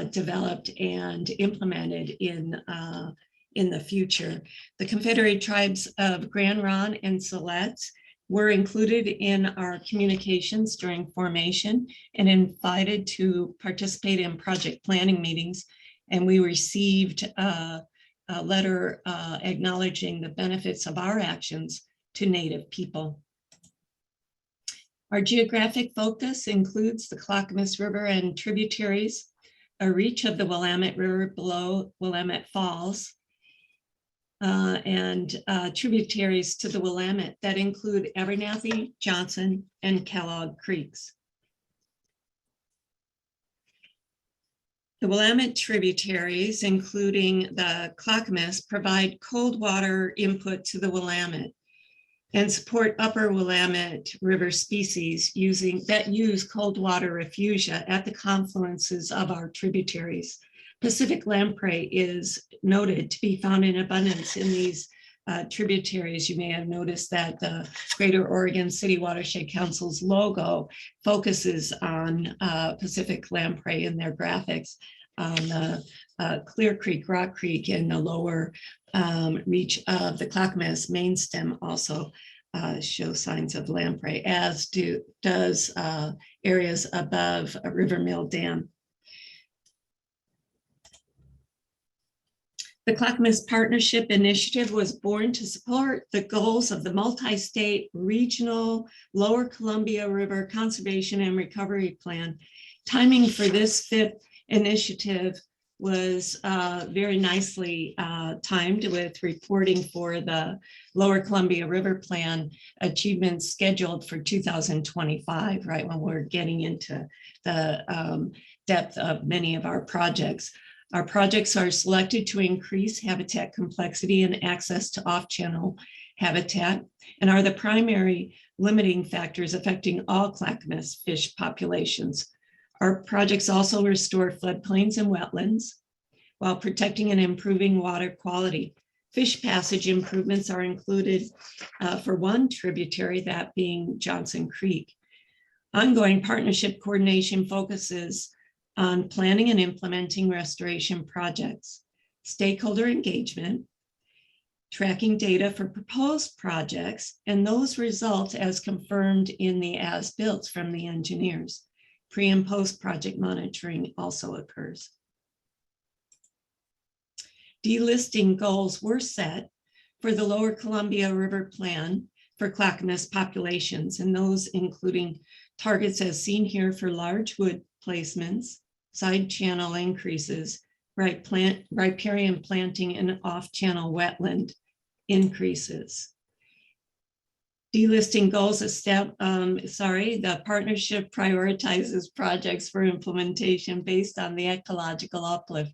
developed and implemented in the future. The Confederated Tribes of Grand Ronde and Siletz were included in our communications during formation and invited to participate in project planning meetings. And we received a letter acknowledging the benefits of our actions to Native people. Our geographic focus includes the Clackamas River and tributaries, a reach of the Willamette River below Willamette Falls, and tributaries to the Willamette that include Abernathy, Johnson, and Kellogg Creeks. The Willamette tributaries, including the Clackamas, provide cold water input to the Willamette and support upper Willamette River species that use cold water refugia at the confluences of our tributaries. Pacific lamprey is noted to be found in abundance in these tributaries. You may have noticed that the Greater Oregon City Watershed Council's logo focuses on Pacific lamprey in their graphics on the Clear Creek, Rock Creek, and the lower reach of the Clackamas main stem also show signs of lamprey, as does areas above River Mill Dam. The Clackamas Partnership Initiative was born to support the goals of the multi-state regional Lower Columbia River Conservation and Recovery Plan. Timing for this 5th initiative was very nicely timed with reporting for the Lower Columbia River Plan achievements scheduled for 2025, right when we're getting into the depth of many of our projects. Our projects are selected to increase habitat complexity and access to off-channel habitat, and are the primary limiting factors affecting all Clackamas fish populations. Our projects also restore floodplains and wetlands while protecting and improving water quality. Fish passage improvements are included for one tributary, that being Johnson Creek. Ongoing partnership coordination focuses on planning and implementing restoration projects, stakeholder engagement, tracking data for proposed projects, and those results as confirmed in the as-built from the engineers. Pre and post project monitoring also occurs. Delisting goals were set for the Lower Columbia River Plan for Clackamas populations, and those including targets as seen here for large wood placements, side channel increases, riparian planting, and off-channel wetland increases. Delisting goals the partnership prioritizes projects for implementation based on the ecological uplift.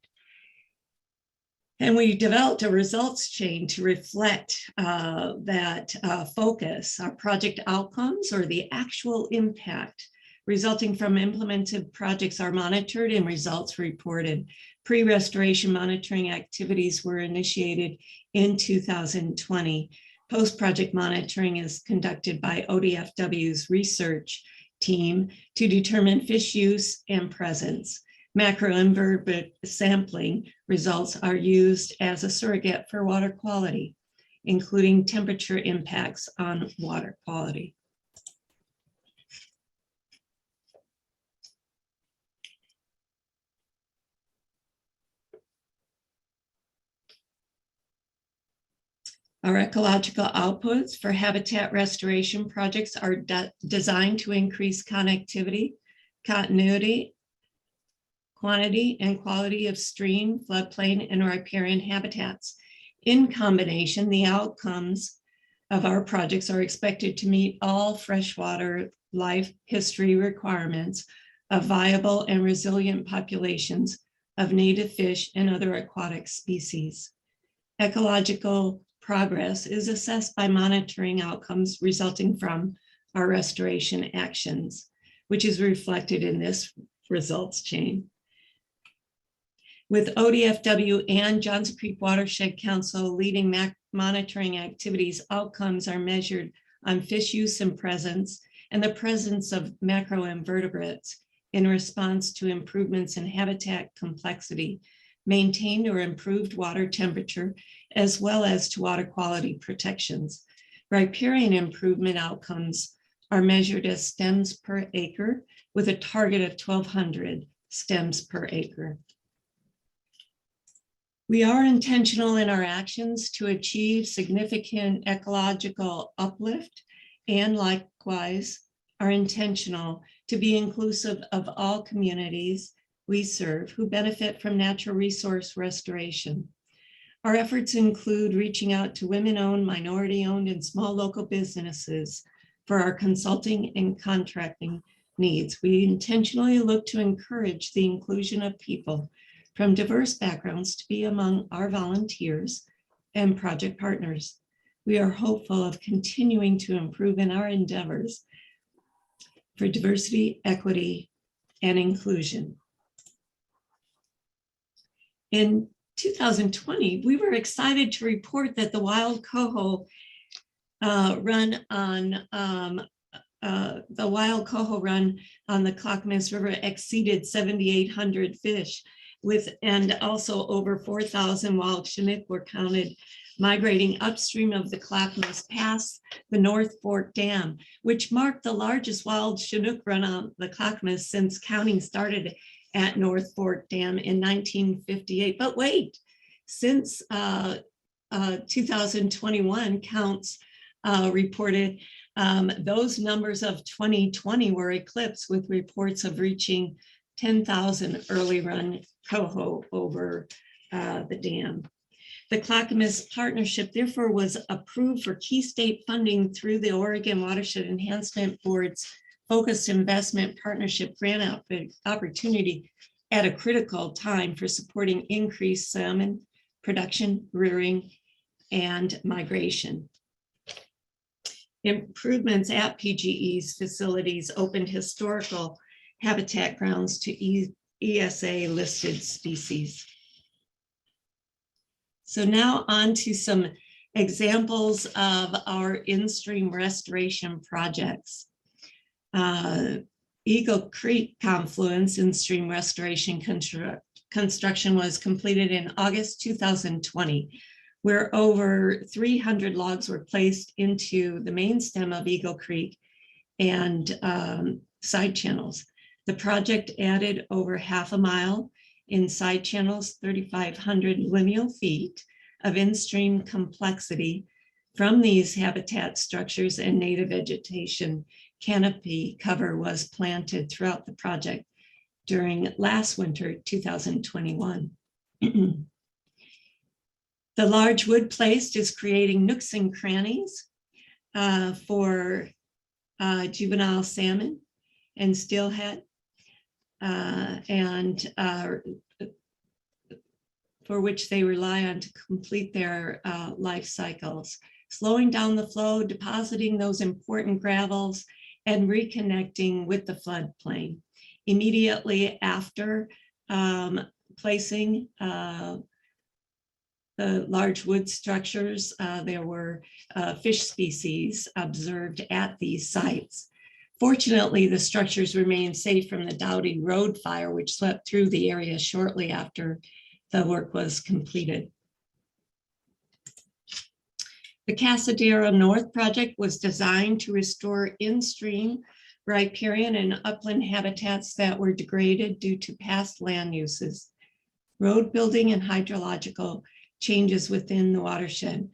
And we developed a results chain to reflect that focus. Our project outcomes, or the actual impact resulting from implemented projects, are monitored and results reported. Pre-restoration monitoring activities were initiated in 2020. Post-project monitoring is conducted by ODFW's research team to determine fish use and presence. Macroinvertebrate sampling results are used as a surrogate for water quality, including temperature impacts on water quality. Our ecological outputs for habitat restoration projects are designed to increase connectivity, continuity, quantity and quality of stream, floodplain, and riparian habitats. In combination, the outcomes of our projects are expected to meet all freshwater life history requirements of viable and resilient populations of native fish and other aquatic species. Ecological progress is assessed by monitoring outcomes resulting from our restoration actions, which is reflected in this results chain. With ODFW and Johnson Creek Watershed Council leading monitoring activities, outcomes are measured on fish use and presence and the presence of macroinvertebrates in response to improvements in habitat complexity, maintained or improved water temperature, as well as to water quality protections. Riparian improvement outcomes are measured as stems per acre with a target of 1,200 stems per acre. We are intentional in our actions to achieve significant ecological uplift, and likewise are intentional to be inclusive of all communities we serve who benefit from natural resource restoration. Our efforts include reaching out to women-owned, minority-owned, and small local businesses for our consulting and contracting needs. We intentionally look to encourage the inclusion of people from diverse backgrounds to be among our volunteers and project partners. We are hopeful of continuing to improve in our endeavors for diversity, equity, and inclusion. In 2020, we were excited to report that the wild coho run on the Clackamas River exceeded 7,800 fish, and also over 4,000 wild Chinook were counted migrating upstream of the Clackamas past the North Fork Dam, which marked the largest wild Chinook run on the Clackamas since counting started at North Fork Dam in 1958. But wait, since 2021 counts reported, those numbers of 2020 were eclipsed with reports of reaching 10,000 early run coho over the dam. The Clackamas Partnership therefore was approved for key state funding through the Oregon Watershed Enhancement Board's Focused Investment Partnership grant opportunity at a critical time for supporting increased salmon production, rearing, and migration. Improvements at PGE's facilities opened historical habitat grounds to ESA listed species. So now on to some examples of our in-stream restoration projects. Eagle Creek Confluence in-stream restoration construction was completed in August 2020, where over 300 logs were placed into the main stem of Eagle Creek and side channels. The project added over half a mile in side channels, 3,500 lineal feet of in-stream complexity from these habitat structures, and native vegetation canopy cover was planted throughout the project during last winter, 2021. The large wood placed is creating nooks and crannies for juvenile salmon and steelhead, for which they rely on to complete their life cycles, slowing down the flow, depositing those important gravels, and reconnecting with the floodplain. Immediately after placing the large wood structures, there were fish species observed at these sites. Fortunately, the structures remained safe from the Dowdy Road fire, which swept through the area shortly after the work was completed. The Cassadara North project was designed to restore in-stream riparian and upland habitats that were degraded due to past land uses, road building, and hydrological changes within the watershed.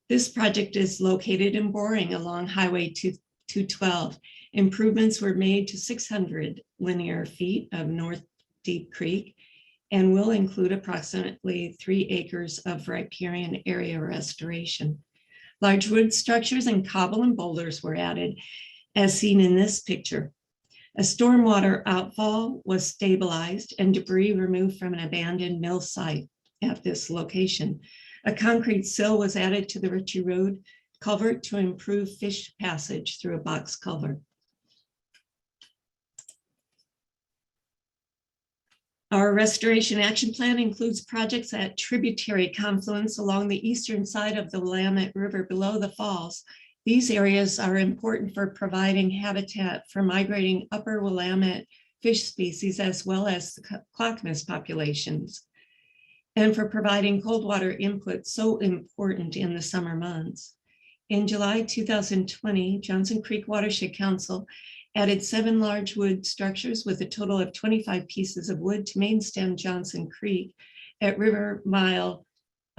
This project is located in Boring along Highway 212. Improvements were made to 600 linear feet of North Deep Creek and will include approximately 3 acres of riparian area restoration. Large wood structures and cobble and boulders were added, as seen in this picture. A stormwater outfall was stabilized and debris removed from an abandoned mill site at this location. A concrete sill was added to the Ritchie Road culvert to improve fish passage through a box culvert. Our restoration action plan includes projects at tributary confluence along the eastern side of the Willamette River below the falls. These areas are important for providing habitat for migrating upper Willamette fish species as well as the Clackamas populations, and for providing cold water input so important in the summer months. In July 2020, Johnson Creek Watershed Council added 7 large wood structures with a total of 25 pieces of wood to main stem Johnson Creek at River Mile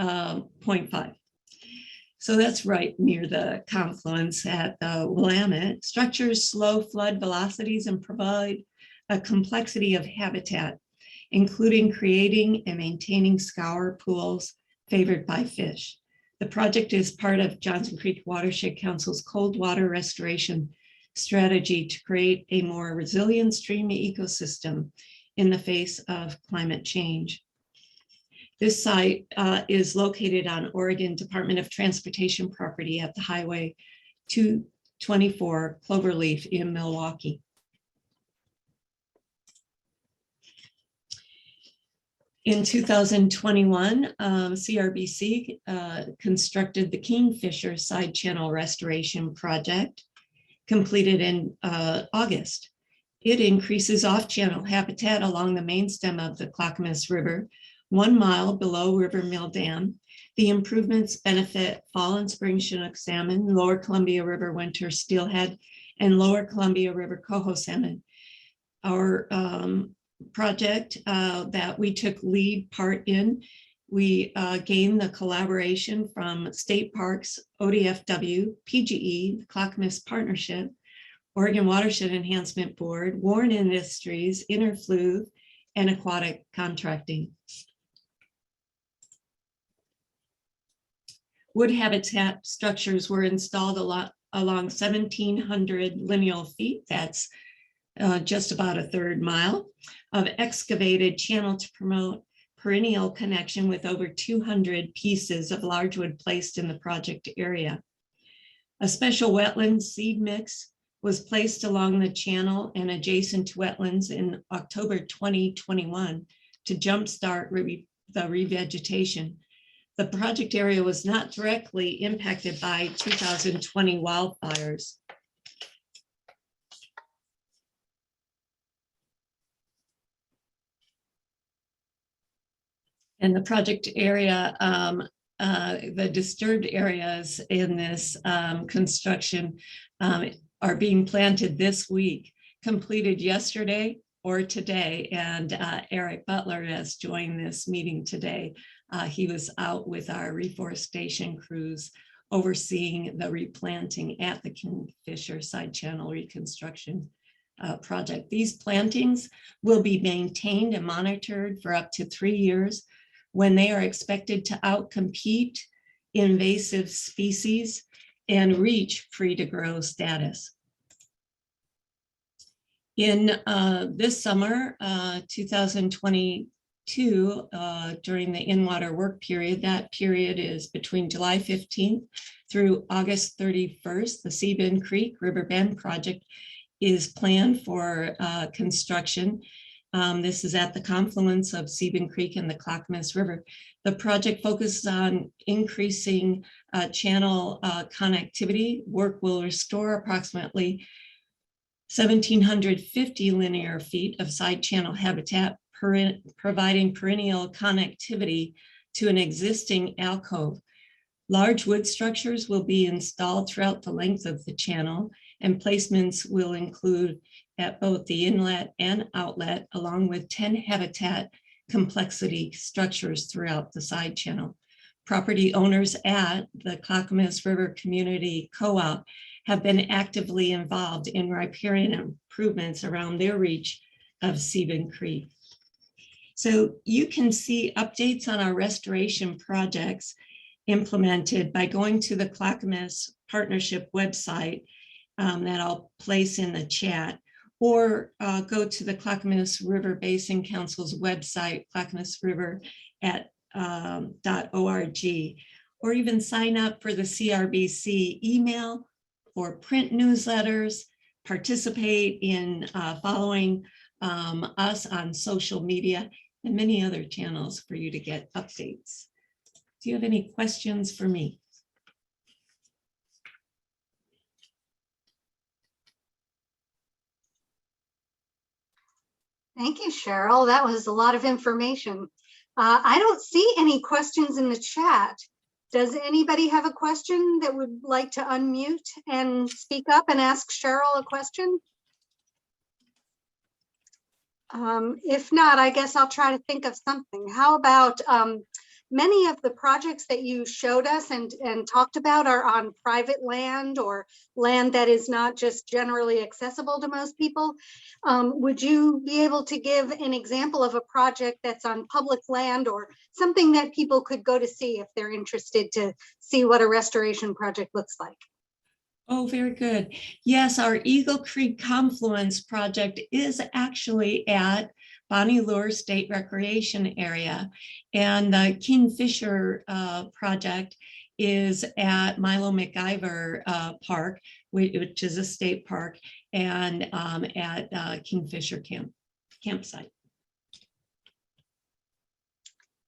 0.5. So that's right near the confluence at the Willamette. Structures slow flood velocities and provide a complexity of habitat, including creating and maintaining scour pools favored by fish. The project is part of Johnson Creek Watershed Council's cold water restoration strategy to create a more resilient stream ecosystem in the face of climate change. This site is located on Oregon Department of Transportation property at the Highway 224 Cloverleaf in Milwaukee. In 2021, CRBC constructed the Kingfisher side channel restoration project, completed in August. It increases off-channel habitat along the main stem of the Clackamas River, 1 mile below River Mill Dam. The improvements benefit fall and spring Chinook salmon, lower Columbia River winter steelhead, and lower Columbia River coho salmon. Our project that we took lead part in, we gained the collaboration from state parks, ODFW, PGE, Clackamas Partnership, Oregon Watershed Enhancement Board, Warren Industries, Interfluve, and Aquatic Contracting. Wood habitat structures were installed along 1,700 lineal feet, that's just about a 1/3 mile, of excavated channel to promote perennial connection with over 200 pieces of large wood placed in the project area. A special wetland seed mix was placed along the channel and adjacent to wetlands in October 2021 to jumpstart the revegetation. The project area was not directly impacted by 2020 wildfires. And the project area, the disturbed areas in this construction are being planted this week, completed yesterday or today. And Eric Butler has joined this meeting today. He was out with our reforestation crews overseeing the replanting at the Kingfisher side channel reconstruction project. These plantings will be maintained and monitored for up to 3 years, when they are expected to outcompete invasive species and reach free to grow status. In this summer, 2022, during the in-water work period, that period is between July 15th through August 31st, the Seabend Creek Riverbend project is planned for construction. This is at the confluence of Seabend Creek and the Clackamas River. The project focuses on increasing channel connectivity. Work will restore approximately 1,750 linear feet of side channel habitat, providing perennial connectivity to an existing alcove. Large wood structures will be installed throughout the length of the channel, and placements will include at both the inlet and outlet, along with 10 habitat complexity structures throughout the side channel. Property owners at the Clackamas River Community Co-op have been actively involved in riparian improvements around their reach of Seabend Creek. So you can see updates on our restoration projects implemented by going to the Clackamas Partnership website that I'll place in the chat, or go to the Clackamas River Basin Council's website, clackamasriver.org, or even sign up for the CRBC email or print newsletters, participate in following us on social media, and many other channels for you to get updates. Do you have any questions for me?
Thank you, Cheryl. That was a lot of information. I don't see any questions in the chat. Does anybody have a question that would like to unmute and speak up and ask Cheryl a question? If not, I guess I'll try to think of something. How about many of the projects that you showed us and talked about are on private land or land that is not just generally accessible to most people. Would you be able to give an example of a project that's on public land or something that people could go to see if they're interested to see what a restoration project looks like?
Oh, very good. Yes, our Eagle Creek Confluence project is actually at Bonnie Lure State Recreation Area, and the Kingfisher project is at Milo McIver Park, which is a state park, and at Kingfisher campsite.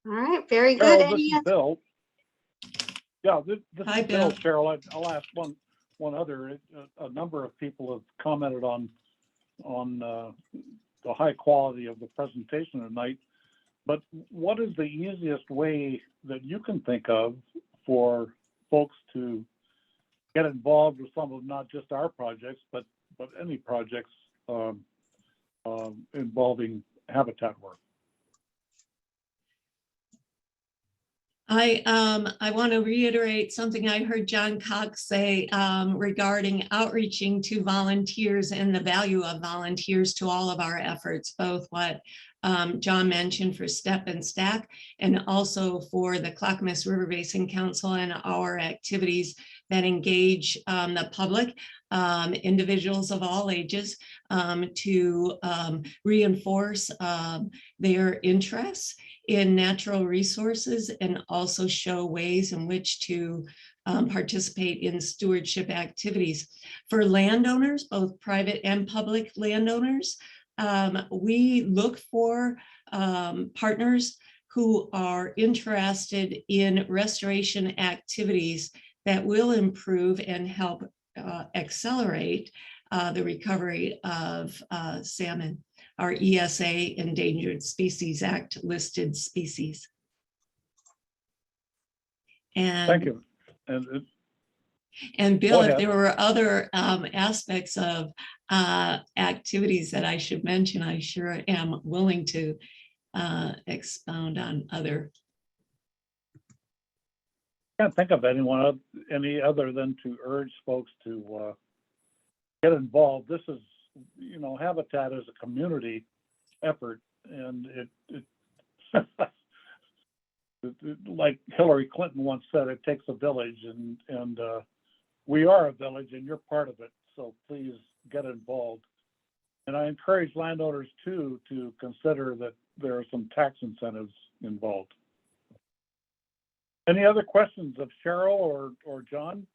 All right, very good.
Cheryl, this is Bill. Yeah, this
Hi,
is Bill.
Bill.
Cheryl, I'll ask one other. A number of people have commented on the high quality of the presentation tonight, but what is the easiest way that you can think of for folks to get involved with some of not just our projects, but any projects involving habitat work?
I want to reiterate something I heard Jon Cox say regarding outreaching to volunteers and the value of volunteers to all of our efforts, both what John mentioned for STEP and STAC, and also for the Clackamas River Basin Council and our activities that engage the public, individuals of all ages, to reinforce their interests in natural resources and also show ways in which to participate in stewardship activities. For landowners, both private and public landowners, we look for partners who are interested in restoration activities that will improve and help accelerate the recovery of salmon, our ESA Endangered Species Act listed species. And
Thank you.
And Bill, if there were other aspects of activities that I should mention, I sure am willing to expound on other.
I can't think of any other than to urge folks to get involved. This is, habitat is a community effort, and it like Hillary Clinton once said, it takes a village, and we are a village, and you're part of it. So please get involved. And I encourage landowners too to consider that there are some tax incentives involved. Any other questions of Cheryl or John?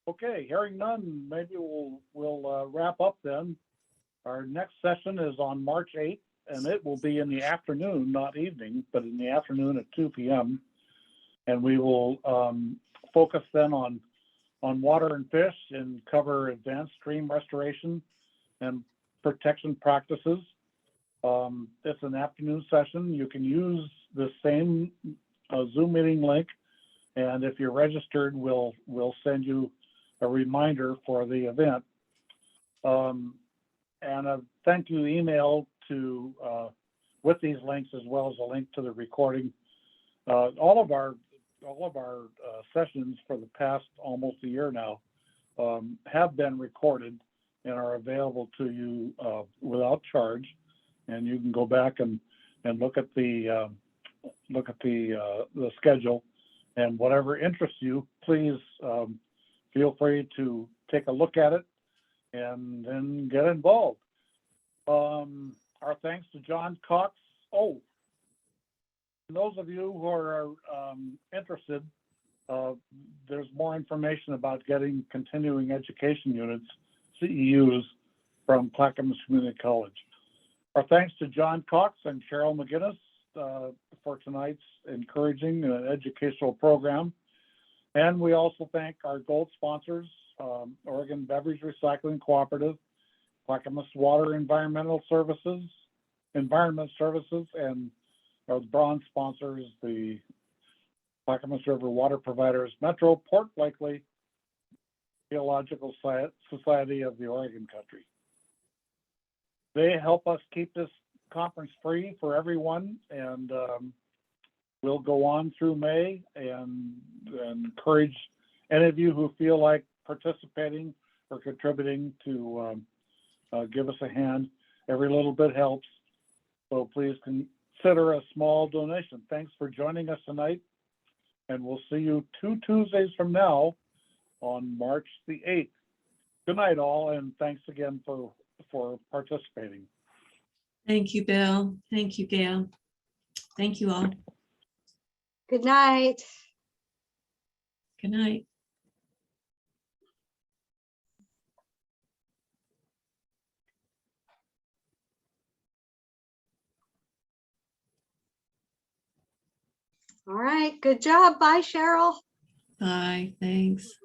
Okay, hearing none, maybe we'll wrap up then. Our next session is on March 8th, and it will be in the afternoon, not evening, but in the afternoon at 2 p.m. And we will focus then on water and fish and cover advanced stream restoration and protection practices. It's an afternoon session. You can use the same Zoom meeting link, and if you're registered, we'll send you a reminder for the event. And a thank you email to with these links, as well as a link to the recording. All of our sessions for the past almost a year now have been recorded, and are available to you without charge. And you can go back and look at the schedule, and whatever interests you, please feel free to take a look at it and then get involved. Our thanks to Jon Cox. Oh, those of you who are interested, there's more information about getting continuing education units, CEUs, from Clackamas Community College. Our thanks to Jon Cox and Cheryl McGinnis for tonight's encouraging educational program. And we also thank our gold sponsors, Oregon Beverage Recycling Cooperative, Clackamas Water Environment Services, and our bronze sponsors, the Clackamas River Water Providers, Metro Port Blakely Geological Society of the Oregon Country. They help us keep this conference free for everyone, and we'll go on through May and encourage any of you who feel like participating or contributing to give us a hand. Every little bit helps, so please consider a small donation. Thanks for joining us tonight, and we'll see you 2 Tuesdays from now on March the 8th. Good night, all, and thanks again for participating.
Thank you, Bill. Thank you, Gail. Thank you all.
Good night.
Good night.
All right, good job. Bye, Cheryl.
Bye. Thanks.